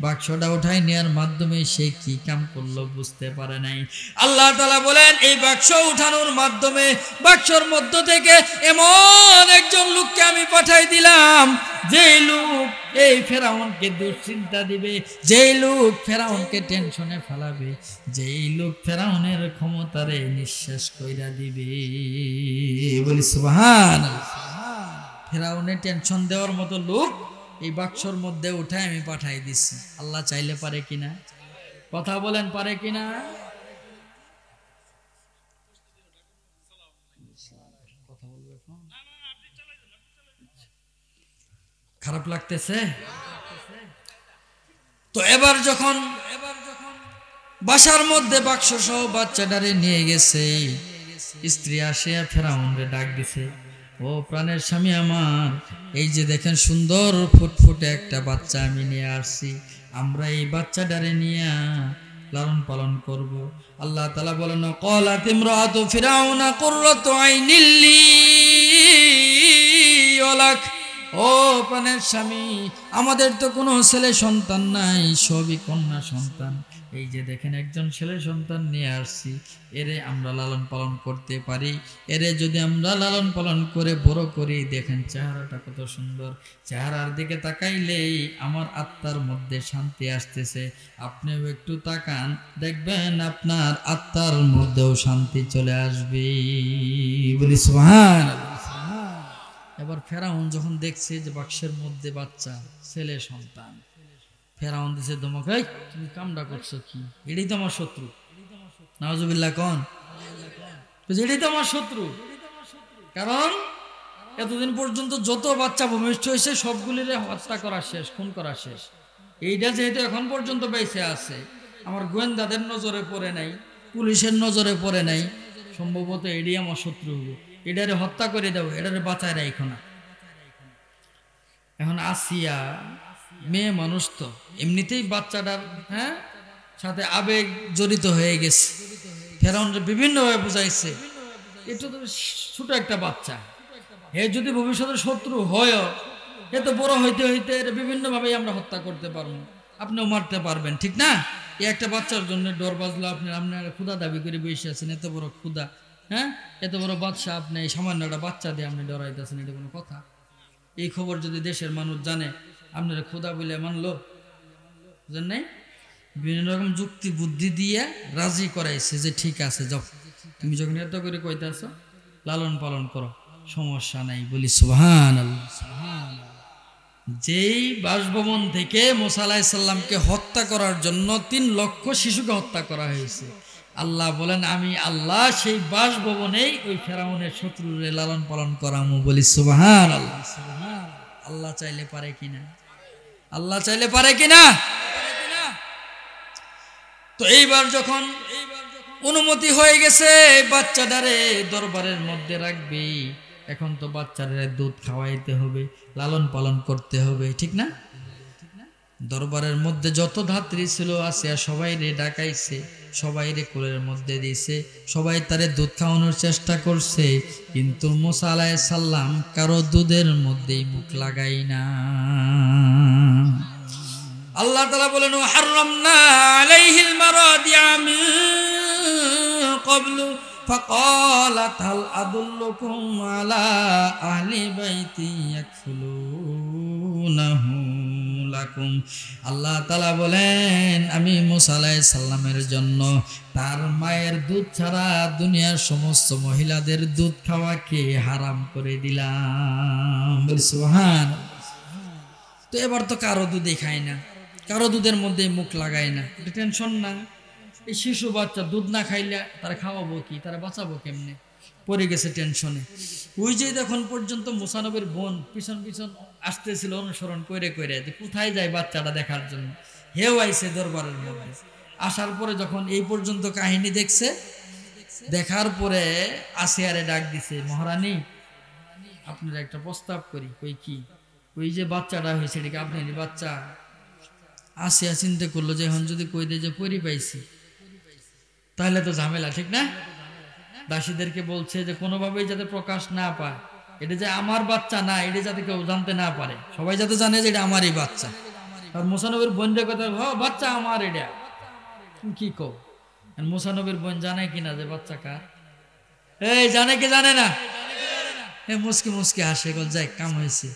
বাক্সটা উঠাই নেওয়ার মাধ্যমে সে কি কাম করলো বুঝতে পারে নাই। আল্লাহ তাআলা বলেন এই বাক্স উঠানোর মাধ্যমে বাক্সর মধ্য থেকে এমন একজন লোককে আমি পাঠাই দিলাম, যেই লোক এই ফেরাউনকে দুশ্চিন্তা দিবে, যেই লোক ফেরাউনকে টেনশনে ফেলাবে, যেই লোক ফেরাউনের ক্ষমতারে নিঃশেষ কইরা দিবে। বলি সুবহানাল্লাহ। ফেরাউনের টেনশন দেওয়ার মতো লোক এই বাক্সর মধ্যে উঠে আমি পাঠাই দিচ্ছি। আল্লাহ চাইলে পারে কিনা? কথা বলেন, পারে কিনা? খারাপ লাগতেছে তো? এবার যখন বাসার মধ্যে বাক্স সহ বাচ্চাটারে নিয়ে গেছে, স্ত্রী আসিয়া ফেরাউনরে ডাক দিছে, ও প্রাণের স্বামী আমার, এই যে দেখেন সুন্দর ফুটফুটে একটা বাচ্চা আমি নিয়ে আসছি, আমরা এই বাচ্চাটারে নিয়ে লালন পালন করব। আল্লাহ তাআলা বলেন ক্বালাত ইমরাতু ফিরাউনা কুররাতু আইনিল লি ওয়া লাক। ও প্রাণের স্বামী, আমাদের তো কোনো ছেলে সন্তান নাই, সবই কন্যা সন্তান। এই যে দেখেন একজন ছেলে সন্তান নিয়ে আসছি, এরে আমরা লালন পালন করতে পারি। এরে যদি আমরা লালন পালন করে বড় করি, দেখেন চেহারাটা কত সুন্দর, চেহারার দিকে তাকাইলেই আমার আত্মার মধ্যে শান্তি আসতেছে। আপনিও একটু তাকান, দেখবেন আপনার আত্মার মধ্যেও শান্তি চলে আসবে। বলি সুবহানাল্লাহ। এবার ফেরাউন যখন দেখছে যে বাক্সের মধ্যে বাচ্চা, ছেলে সন্তান, ফেরাউন দিছে ধমক, এই তুমি কামটা করছো কি? এটাই তো আমার শত্রু। নাউজুবিল্লাহ কোন? এটাই তো আমার শত্রু। কারণ এতদিন পর্যন্ত যত বাচ্চা ভূমিষ্ঠ হয়েছে সবগুলির হত্যা করা শেষ, খুন করা শেষ। এইটা যেহেতু এখন পর্যন্ত বেঁচে আছে, আমার গোয়েন্দাদের নজরে পড়ে নাই, পুলিশের নজরে পড়ে নাই, সম্ভবত এটাই আমার শত্রু হবো। এটারে হত্যা করে দাও, এটারে বাঁচায় রাখো না। এখন আসিয়া মেয়ে মানুষ তো এমনিতেই বাচ্চাটার, হ্যাঁ, সাথে আবেগ জড়িত হয়ে গেছে। ফেরাউন বিভিন্নভাবে বুঝাইছে, এটা তো ছোট একটা বাচ্চা, হে যদি ভবিষ্যতের শত্রু হয়, এ তো বড় হইতে হইতে বিভিন্নভাবেই আমরা হত্যা করতে পারবো, আপনিও মারতে পারবেন, ঠিক না? এই একটা বাচ্চার জন্য ডর বাজলো, আপনার ক্ষুধা দাবি করে বসে আছেন, এত বড় ক্ষুধা, হ্যাঁ, এত বড় বাচ্চা, আপনি এই সামান্য একটা বাচ্চা দিয়ে আপনি ডরাইতেছেন, এটা কোনো কথা? এই খবর যদি দেশের মানুষ জানে, আপনারা ক্ষুধা বলে মানলো? বুঝেন নাই? বিভিন্ন রকম যুক্তি বুদ্ধি দিয়ে রাজি করাইছে যে ঠিক আছে, যাও, তুমি যখন এত করে কইতেছ লালন পালন করো, সমস্যা নাই। বলি সুবহানাল্লাহ। যেই বাসভবন থেকে মুসা আলাইহিস সালামকে হত্যা করার জন্য 3 লক্ষ শিশুকে হত্যা করা হয়েছে, আল্লাহ বলেন আমি আল্লাহ সেই বাসভবনেই ওই ফেরাউনের শত্রুরে লালন পালন করামু। বলি সুবহানাল্লাহ। আল্লাহ চাইলে পারে কিনা? আল্লাহ চাইলে পারে কিনা? তো এইবার যখন অনুমতি হয়ে গেছে বাচ্চাটারে দরবারের মধ্যে রাখবি, এখন তো বাচ্চারে দুধ খাওয়াইতে হবে, লালন পালন করতে হবে, ঠিক না? দরবারের মধ্যে যত ধাত্রী ছিল আছে সবাই রে ডাকাইছে, সবাই রে কোলের মধ্যে দিয়েছে, সবাই তারে দুধ খাওয়ানোর চেষ্টা করছে, কিন্তু মুসা আলাইহিস সালাম কারো দুধের মধ্যেই মুখ লাগাই না। আল্লাহ তাআলা বলেন হারামনা আলাইহিল মারাদিআ মিন قبل فقالت هل أدلكم على أهل بيت يكفلونه لكم আল্লাহ তাআলা বলেন আমি মুসা আলাইহিস সালামের জন্য তার মায়ের দুধ ছাড়া দুনিয়ার সমস্ত মহিলাদের দুধ খাওয়াকে হারাম করে দিলাম। সুবহানাল্লাহ। তো এবার তো কারো দুধই খায় না, কারো দুধের মধ্যে মুখ লাগায় না, এটা টেনশন না। এই শিশু বাচ্চা দুধ না খাইলে তারা খাওয়াবো কি, তারা বাঁচাবো কেমনে, পড়ে গেছে টেনশনে। ওই যে এখন পর্যন্ত মুসা নবীর বোন পিছন পিছন আসতেছিল অনুসরণ করে করে, যে কোথায় যায় বাচ্চাটা দেখার জন্য। হেও আইছে দরবারের মধ্যে, আসার পরে যখন এই পর্যন্ত কাহিনী দেখছে, দেখার পরে আসিয়ারে ডাক দিছে, মহারানী আপনার একটা প্রস্তাব করি। কই কি? ওই যে বাচ্চাটা হয়েছে এটাকে আপনি বাচ্চা? আসিয়া চিন্তা করলো যে এখন যদি কই দিয়ে যে পরি পাইছি তাহলে তো ঝামেলা, ঠিক না? দাসীদেরকে বলছে যে কোনোভাবেই যাতে প্রকাশ না পায়, এটা যে আমার বাচ্চা না, এটা যাতে কেউ জানতে না পারে, সবাই যাতে জানে যে এটা আমারই বাচ্চা। আর মুসা নবীর বোনের কথা, বাচ্চা আমার, এটা কি কও? মুসা নবীর বোন জানে কিনা যে বাচ্চা কার? এই জানে কি জানে না? মুসকি মুসকি হাসে, যাই কাম হয়েছে।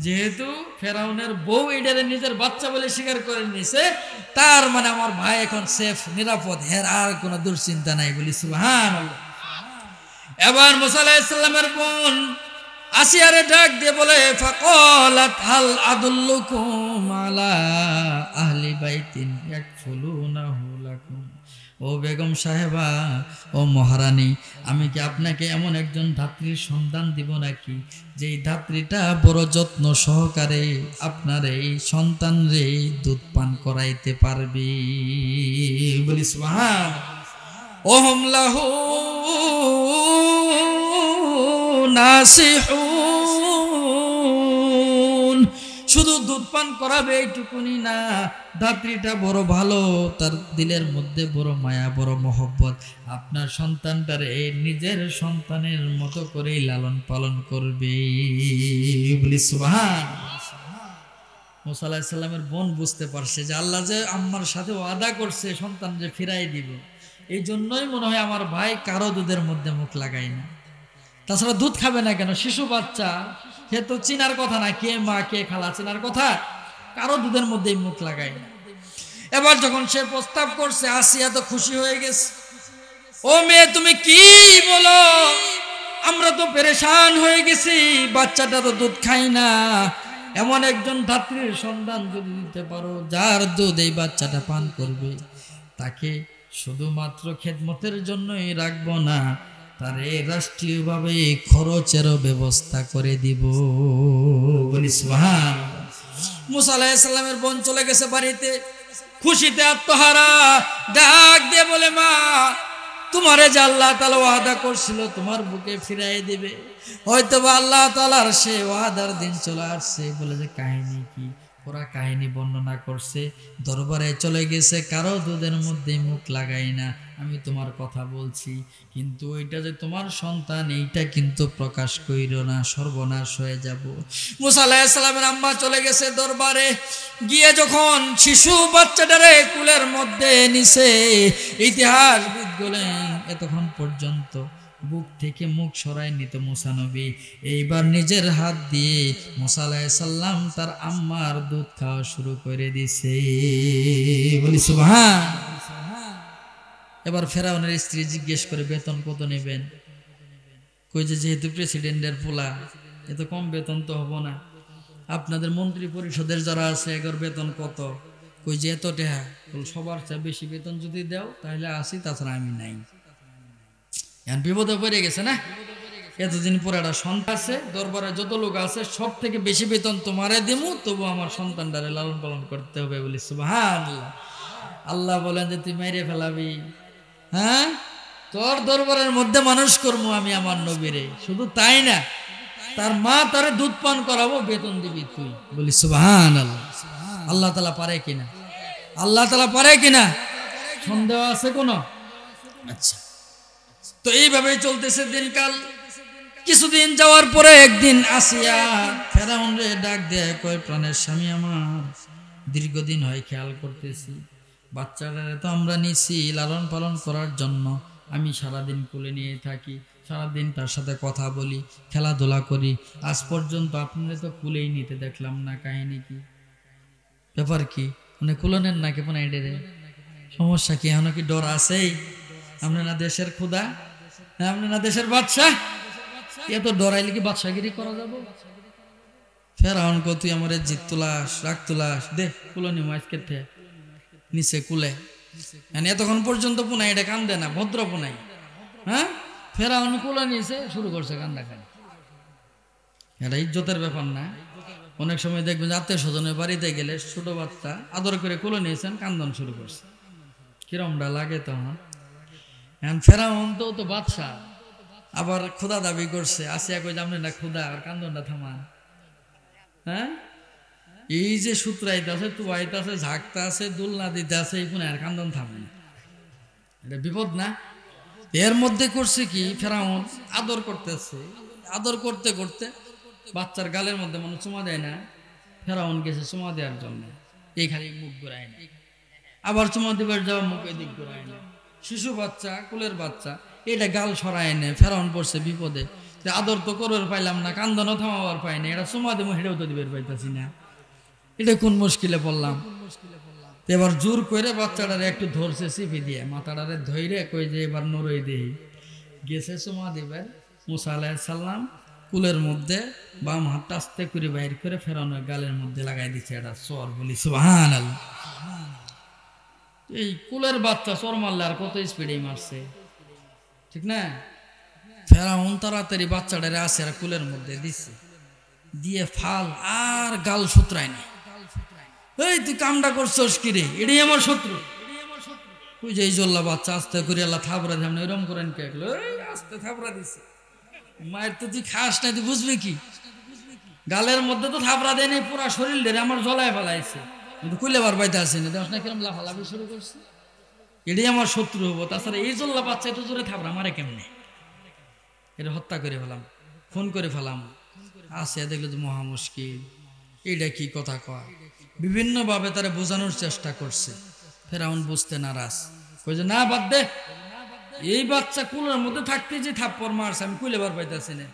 যেহেতু ফেরাউনের বউ এটারে নিজের বাচ্চা বলে স্বীকার করে নিছে, তার মানে আমার ভাই এখন সেফ, নিরাপদ, হের আর কোনো দুশ্চিন্তা নাই। বলি সুবহানাল্লাহ। এবার মুসা আলাইহিস সালামের বোন আসিয়ারে ডাক দিয়ে বলে, ফাকালাত হাল আদুল্লুকুম আলা আহলি বাইতিন ইয়াকফুলুনাহু লাকুম। ও বেগম সাহেবা, ও মহারানী, আমি কি আপনাকে এমন একজন ধাত্রীর সন্ধান দিব নাকি, যেই ধাত্রীটা বড় যত্ন সহকারে আপনার এই সন্তান রে দুধ পান করাইতে পারবে। বলি সুবহানাল্লাহ। ওহুম লাহু নাসিহুন। শুধু দুধ পান করাবে এইটুকুনি না, ধাত্রীটা বড় ভালো, তার দিলের মধ্যে বড় মায়া, বড় মহব্বত, আপনার সন্তানটার এই নিজের সন্তানের মতো করেই লালন পালন করবে। বলি সুবহানাল্লাহ। মুসা আলাইহিস সালামের বোন বুঝতে পারছে যে আল্লাহ যে আম্মার সাথে ওয়াদা করছে সন্তান যে ফিরাই দিব, এই জন্যই মনে হয় আমার ভাই কারো দুধের মধ্যে মুখ লাগায় না। তাছাড়া দুধ খাবে না কেন? শিশু বাচ্চা, সে তো চিনার কথা না, কে মা কে খালা চিনার কথা, কারো দুধের মধ্যেই মুখ লাগায় না। এবার যখন সে প্রস্তাব করছে, আসিয়া তো খুশি হয়ে গেছে। ও মেয়ে, তুমি কি বলো? আমরা তো পেরেশান হয়ে গেছি, বাচ্চাটা তো দুধ খাই না, এমন একজন ধাত্রীর সন্ধান যদি দিতে পারো যার দুধ এই বাচ্চাটা পান করবে, তাকে শুধুমাত্র খেদমতের জন্যই রাখবো না, তারে রাষ্ট্রীয়ভাবে খরচেরও ব্যবস্থা করে দিব। বলি সুবহানাল্লাহ। মুসা আলাইহিস সালামের বোন চলে গেছে বাড়িতে, খুশিতে আত্মহারা, ডাক দিয়ে বলে, মা, তোমারে যে আল্লাহ তাআলা ওয়াদা করছিল তোমার বুকে ফিরাই দিবে, হয়তো বা আল্লাহ তাআলার সে ওয়াদার দিন চলে আসছে। বলে যে কাহিনী কি? ওরা কাহিনী বর্ণনা করছে, দরবারে চলে গেছে, কারো দুধের মধ্যে মুখ লাগাই না, আমি তোমার কথা বলছি, কিন্তু ওইটা যে তোমার সন্তান এইটা কিন্তু প্রকাশ কইরো না, সর্বনাশ হয়ে যাব। মুসা আলাইহিস সালামের আম্মা চলে গেছে দরবারে, গিয়ে যখন শিশু বাচ্চাটারে কুলের মধ্যে নিছে, ইতিহাসবিদ বলেন এতক্ষণ পর্যন্ত বুক থেকে মুখ সরাই নিত মুসা নবী, এইবার নিজের হাত দিয়ে মুসা আলাইহিস সালাম তার আম্মার দুধ খাওয়া শুরু করে দিছে। বলি সুবহানাল্লাহ। এবার ফেরাউনের স্ত্রী জিজ্ঞেস করে, বেতন কত নেবেন? কই যে যেহেতু প্রেসিডেন্টের পোলা, এত কম বেতন তো হবো না, আপনাদের মন্ত্রী পরিষদের যারা আছে এগোর বেতন কত? কই যে এত টাকা। সবার চেয়ে বেশি বেতন যদি দাও তাহলে আসি, তাছাড়া আমি নাই। এখন বিপদে পড়ে গেছে না, এতদিন পরে একটা সন্তান আছে, দরবারে যত লোক আছে সব থেকে বেশি বেতন তোমারে দিমু, তবু আমার সন্তানটারে লালন পালন করতে হবে। বলি সুবহানাল্লাহ। আল্লাহ বলেন যে তুই মেরে ফেলাবি, হ্যাঁ, তোর দরবারের মধ্যে মানুষ করবো আমি আমার নবীরে, শুধু তাই না, তার মা তারে দুধ পান করাবো, বেতন দিবি তুই। বলি সুবহানাল্লাহ। আল্লাহ তাআলা পারে কিনা? আল্লাহ তাআলা পারে কিনা? সন্দেহ আছে কোনো? আচ্ছা, তো এইভাবেই চলতেছে দিনকাল। কিছুদিন যাওয়ার পরে একদিন আসিয়া ফেরাউন রে ডাক দেয়, কয়, প্রাণের স্বামী আমার, দীর্ঘদিন হয় খেয়াল করতেছি, বাচ্চারা তো আমরা নিছি লালন পালন করার জন্য, আমি সারাদিন কোলে নিয়ে থাকি, সারাদিন তার সাথে কথা বলি, খেলাধুলা করি, আজ পর্যন্ত আপনারা তো কুলেই নিতে দেখলাম না। কাহিনী কি, ব্যাপার কি? মানে কুলো নেন নাকি পোনাই ডেরে? সমস্যা কি? এখনো কি ডর আছেই? আপনি না দেশের ক্ষুদা, আপনি না দেশের বাদশা, এত ডরাইলে কি বাদশাগিরি করা যাবো? ফেরাউন কো তুই আমার জিত তুলাস, রাগ তুলাস, দে কুলো নিম আজকে নিচে কুলে। এতক্ষণ পর্যন্ত পুনাই এটা কান্দে না, ভদ্র পুনাই। হ্যাঁ, ফেরাউন কুলে নিয়েছে, শুরু করছে কান্দা খান। এটা ইজ্জতের ব্যাপার না? অনেক সময় দেখবেন আত্মীয় স্বজনের বাড়িতে গেলে ছোট বাচ্চা আদর করে কুলে নিয়েছেন, কান্দন শুরু করছে, কিরমটা লাগে তখন। ফেরাউন তো বাদশা, আবার ক্ষুদা দাবি করছে। আসিয়া কই জামনে না ক্ষুদা, আর কান্দনটা থামান। হ্যাঁ, এই যে সুতরাইতে আছে, তুয়াইতে আছে, ঝাঁকতে আছে, দুলনা দিতে আছে, এই পুনে আর কান্দন থামে না। এটা বিপদ না? এর মধ্যে করছে কি, ফেরাউন আদর করতেছে, আদর করতে করতে বাচ্চার গালের মধ্যে মনে চুমা দেয় না, ফেরাউন গেছে চুমা দেওয়ার জন্য, এই খালি মুখ ঘুরায় না, আবার চুমা দিবার যাওয়া মুখ এদিক ঘুরায় না। শিশু বাচ্চা, কুলের বাচ্চা, এটা গাল সরায় নে, ফেরাউন পড়ছে বিপদে। আদর তো করবার পাইলাম না, কান্দনও থামাবার পাই না, এটা চুমা দেবো হেঁটেও তো দিবার পাইতাছি না, এটা কোন মুশকিলে পড়লাম। এবার জোর করে বাচ্চাটারে একটু ধরছে চিপি দিয়ে, মাথাটারে ধৈরে কই যে এবার নড়ই দেই, গেছে চুমা দিবার। মুসা আলাইহিস সালাম কুলের মধ্যে বাম হাতটা আস্তে করে বাইর করে ফেরাউনের গালের মধ্যে লাগাই দিচ্ছে একটা চর। বলি সুবহানাল্লাহ। এই কুলের বাচ্চা চর মারলে আর কত স্পিডে মারছে, ঠিক না? ফেরাউন তাড়াতাড়ি বাচ্চাটারে আসে আর কুলের মধ্যে দিচ্ছে, দিয়ে ফাল আর গাল সুতরায় না। এই তুই কামটা করছস কি রে, এটাই আমার শত্রু। ওই যে এই জল্লা বাচ্চা আস্তে করে আল্লাহ থাবরা ধামনে এরম করেন কে, আস্তে থাবরা দিছে। মায়ের তো তুই খাস না, তুই বুঝবি কি? গালের মধ্যে তো থাবরা দেয়নি, পুরা শরীর ধরে আমার জ্বলায় ফেলাইছে, কিন্তু কুলে বার পাইতে আসে না, দেখ না কিরম লাফালাফি শুরু করছে। এটাই আমার শত্রু হবো, তাছাড়া এই জল্লা বাচ্চা একটু জোরে থাবরা মারে কেমনে? এটা হত্যা করে ফেলাম, ফোন করে ফেলাম। আসে দেখলো তো মহা মুশকিল, এইটা কি কথা কয়। বিভিন্ন ভাবে তারা বোঝানোর চেষ্টা করছে, ফেরাউন বুঝতে নারাজ, কই যে না বাদ দে, এই বাচ্চা কুলের মধ্যে থাকতে যে থাপ্পড় মারছে আমি কুলে বার পাইতেছি না,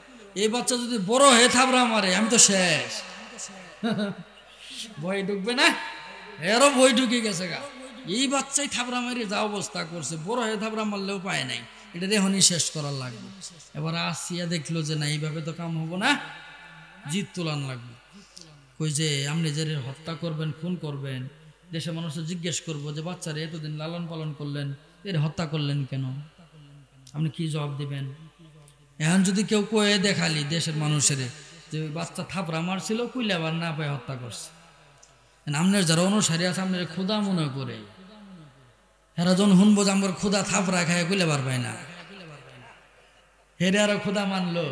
এই বাচ্চা যদি বড় হয়ে থাবরা মারে আমি তো শেষ। ভয় ঢুকবে না? এরও ভয় ঢুকে গেছে গা, এই বাচ্চাই থাবরা মারি যা অবস্থা করছে, বড় হয়ে থাবরা মারলেও পায় নাই, এটা এখনই শেষ করার লাগবে। এবার আসিয়া দেখলো যে না, এইভাবে তো কাম হবো না, জিত তোলান লাগবে। কই যে আপনি যে হত্যা করবেন, খুন করবেন, দেশের মানুষের জিজ্ঞেস করবো যে বাচ্চারা এতদিন লালন পালন করলেন, এর হত্যা করলেন কেন? আপনি কি জবাব দিবেন? এখন যদি কেউ কয়ে দেখালি দেশের মানুষের যে ওই বাচ্চা থাপড়া মারছিল, কুইলে আবার না পায় হত্যা করছে, আপনার যারা অনুসারী আছে আপনার ক্ষুদা মনে করে, এরা যখন শুনবো যে আমার ক্ষুদা থাপড়া খায় কুইলে বার পায় না, হেরে আরো ক্ষুদা মানলো,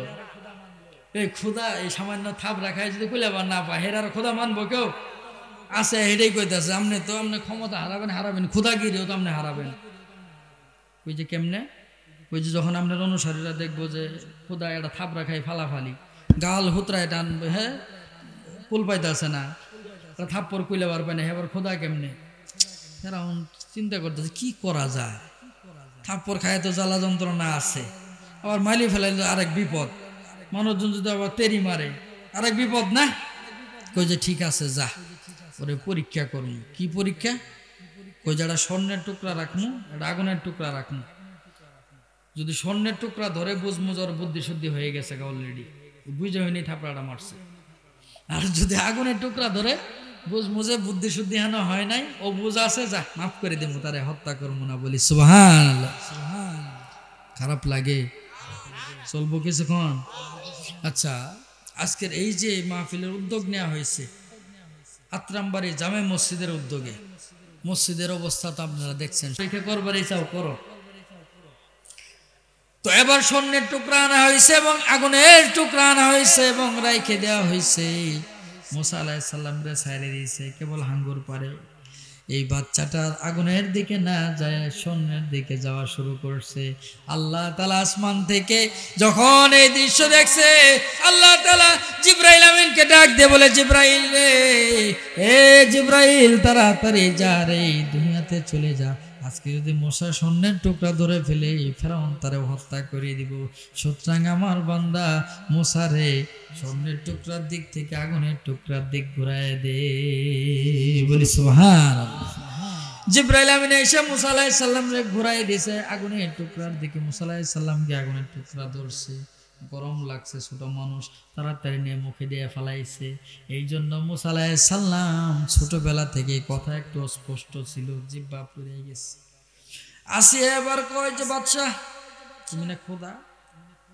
এই ক্ষুদা এই সামান্য থাপড়া খায় যদি কুইলে বার না পায়, হেরে আরো ক্ষুদা মানবো কেউ আছে? হেরেই কইতেছে আপনি তো আপনি ক্ষমতা হারাবেন, ক্ষুদাগিরিও তো আপনি হারাবেন। ওই যে কেমনে, ওই যে যখন আপনার অনুসারীরা দেখবো যে ক্ষুদা একটা থাপড়া খাই ফালাফালি, গাল হুতরায় টানবে, হ্যাঁ কুল পাইতেছে না, থাপ্পর কুইলে পারবে না, এবার ক্ষুদা কেমনে? এরকম চিন্তা করতেছে কি করা যায়, থাপ্পর খায় তো জ্বালা যন্ত্রণা আছে, আবার মাইলি ফেলাইলে আরেক বিপদ, মানুষজন যদি আবার তেরি মারে আরেক বিপদ না? কই যে ঠিক আছে যা, ওরে পরীক্ষা করুন। কি পরীক্ষা? কই যে একটা স্বর্ণের টুকরা রাখমু, একটা আগুনের টুকরা রাখমু, যদি স্বর্ণের টুকরা ধরে বুঝমুজর বুদ্ধি শুদ্ধি হয়ে গেছে অলরেডি, বুঝে হয়নি থাপড়াটা মারছে, আর যদি আগুনের টুকরা ধরে বুঝমুজে বুদ্ধি শুদ্ধি হেন হয় নাই, ও বুঝ আছে, যা মাফ করে দেবো, তারে হত্যা করবো না। বলি সুবহানাল্লাহ। খারাপ লাগে? চলবো কিছুক্ষণ। আচ্ছা, আজকের এই যে মাহফিলের উদ্যোগ নেওয়া হয়েছে আত্রামবাড়ি জামে মসজিদের উদ্যোগে, মসজিদের অবস্থা তো আপনারা দেখছেন, রেখে করবারই চাও করো। তো এবার স্বর্ণের টুকরা আনা হয়েছে এবং আগুনের টুকরা আনা হয়েছে এবং রাইখে দেওয়া হয়েছে। মুসা আলাইহিস সালাম রে ছাইরে দিয়েছে, কেবল হাঙ্গুর পারে। এই বাচ্চাটার আগুনের দিকে না যায় স্বর্ণের দিকে যাওয়া শুরু করছে। আল্লাহ তাআলা আসমান থেকে যখন এই দৃশ্য দেখছে, আল্লাহ তাআলা জিবরাইল আমিনকে ডাক দিয়ে বলে, জিবরাইল রে, এ জিবরাইল তাড়াতাড়ি যা রে, দুনিয়াতে চলে যা, আজকে যদি মূসা স্বর্ণের টুকরা ধরে ফেলে ফেরাউন তারে হত্যা করে দিব। সুতরাং আমার বান্দা মূসারে স্বর্ণের টুকরার দিক থেকে আগুনের টুকরার দিক ঘুরায় দে, বলি সুবহানাল্লাহ। জিবরাইল আমিন এসে মূসা আলাইহিস সালামরে ঘুরাই দিয়েছে আগুনের টুকরার দিকে। মূসা আলাইহিস সালামকে আগুনের টুকরা ধরছে, গরম লাগছে, ছোট মানুষ, তাড়াতাড়ি নিয়ে মুখে দিয়ে ফেলাইছে। এই জন্য মূসা আলাইহিস সালাম ছোটবেলা থেকে কথা একটু অস্পষ্ট ছিল, জিহ্বা পুড়ে গেছে। আসিয়া এবার কয় যে বাদশাহ তুমি না খোদা,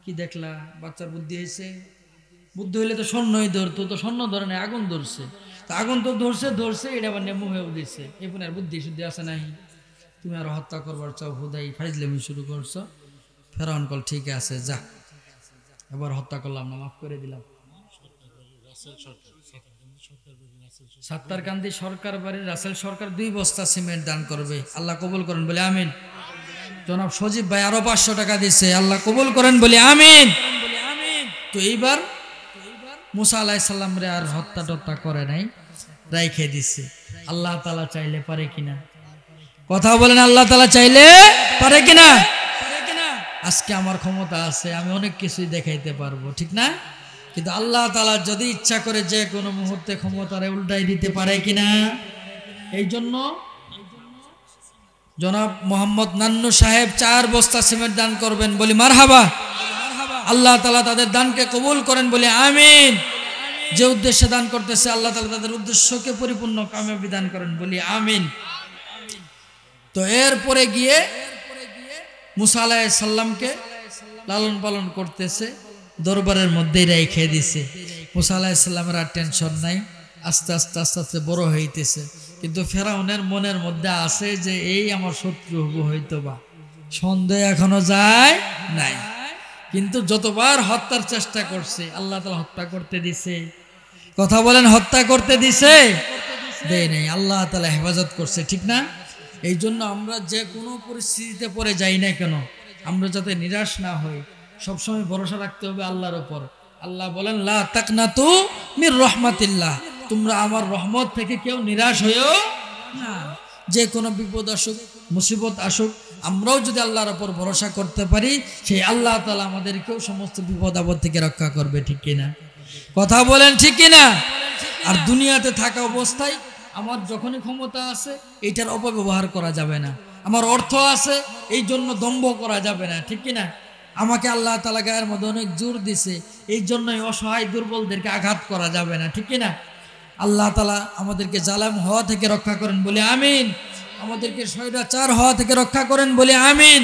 কি দেখলা? বাচ্চার বুদ্ধি হয়েছে, বুদ্ধি হইলে তো স্বর্ণই ধরতো, তো স্বর্ণ ধরে না, আগুন ধরছে। তা আগুন তো ধরছে, এটা আবার নেমু হয়েও দিচ্ছে। এই আর বুদ্ধি শুদ্ধি আছে নাই, তুমি আর হত্যা করবার চাও, হুদাই ফাইজলামি শুরু করছো। ফেরাউন কল ঠিক আছে, যা এবার হত্যা করলাম না, মাফ করে দিলাম। সাত্তারকান্দি সরকার বাড়ির রাসেল সরকার 2 বস্তা সিমেন্ট দান করবে, আল্লাহ কবুল করেন বলে আমিন। জনাব সজীব ভাই আরো 500 টাকা দিচ্ছে, আল্লাহ কবুল করেন বলে আমিন। তো এইবার মূসা আলাইহিস সালাম রে আর হত্যা টত্যা করে নাই, রাইখে দিচ্ছে। আল্লাহ তাআলা চাইলে পারে কিনা? কথা বলেন, আল্লাহ তাআলা চাইলে পারে কিনা? আজকে আমার ক্ষমতা আছে, আমি অনেক কিছুই দেখাইতে পারবো, ঠিক না? কিন্তু আল্লাহ তাআলা যদি ইচ্ছা করে যে কোনো মুহূর্তে ক্ষমতারে উল্টাই দিতে পারে কিনা? এই জন্য জনাব মোহাম্মদ নান্নু সাহেব 4 বস্তা সিমেন্ট দান করবেন, বলি মারহাবা। আল্লাহ তাআলা তাদের দানকে কবুল করেন বলে আমিন। যে উদ্দেশ্যে দান করতেছে আল্লাহ তাআলা তাদের উদ্দেশ্যকে পরিপূর্ণ কামিয়াবি দান করেন বলি আমিন। তো এরপরে গিয়ে মূসা আলাইহিস সালামকে লালন পালন করতেছে, দরবারের মধ্যেই রেখে দিছে। মূসা আলাইহিস সালামের আর টেনশন নাই, আস্তে আস্তে আস্তে আস্তে বড় হইতেছে। কিন্তু ফেরাউনের মনের মধ্যে আছে যে এই আমার শত্রু হবো, হয়তো বা সন্দেহ এখনো যায় নাই। কিন্তু যতবার হত্যার চেষ্টা করছে আল্লাহ তাআলা হত্যা করতে দিছে। কথা বলেন, হত্যা করতে দিছে? দেয় নাই, আল্লাহ তাআলা হেফাজত করছে, ঠিক না? এই জন্য আমরা যে কোনো পরিস্থিতিতে পড়ে যাই না কেন, আমরা যাতে নিরাশ না হই, সবসময় ভরসা রাখতে হবে আল্লাহর উপর। আল্লাহ বলেন লা তাকনাতু মির রাহমাতিল্লাহ, তোমরা আমার রহমত থেকে কেউ নিরাশ হইও না। যে কোনো বিপদ আসুক, মুসিবত আসুক, আমরাও যদি আল্লাহর উপর ভরসা করতে পারি, সেই আল্লাহ তাআলা আমাদেরকেও সমস্ত বিপদ আপদ থেকে রক্ষা করবে, ঠিক কিনা? কথা বলেন, ঠিক কিনা? আর দুনিয়াতে থাকা অবস্থায় আমার যখনই ক্ষমতা আছে এইটার অপব্যবহার করা যাবে না। আমার অর্থ আছে এই জন্য দম্ভ করা যাবে না, ঠিক কিনা? আমাকে আল্লাহ তাআলা গায়ের মধ্যে অনেক জোর দিছে, এই জন্যই অসহায় দুর্বলদেরকে আঘাত করা যাবে না, ঠিক কিনা? আল্লাহ তাআলা আমাদেরকে জালেম হওয়া থেকে রক্ষা করেন বলে আমিন। আমাদেরকে স্বৈরাচার হওয়া থেকে রক্ষা করেন বলে আমিন।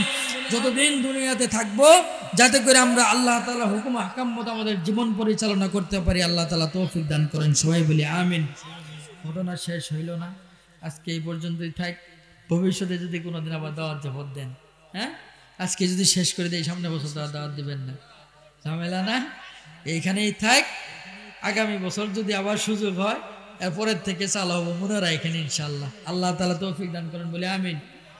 যতদিন দুনিয়াতে থাকবো যাতে করে আমরা আল্লাহ তাআলা হুকুম আহকাম মতো আমাদের জীবন পরিচালনা করতে পারি, আল্লাহ তাআলা তৌফিক দান করেন, সবাই বলি আমিন। ঘটনা শেষ হইল না, আজকে এই পর্যন্তই থাক। ভবিষ্যতে যদি কোনোদিন আবার দাওয়াত জবাব দেন, হ্যাঁ, আজকে যদি শেষ করে দেয় সামনে বছর দাওয়াত দিবেন না, ঝামেলা না? এইখানেই থাক। আগামী বছর যদি আবার সুযোগ হয় এরপরের থেকে চালাবো, মনে রাখেন ইনশাআল্লাহ। আল্লাহ তাআলা তৌফিক দান করেন বলে আমিন।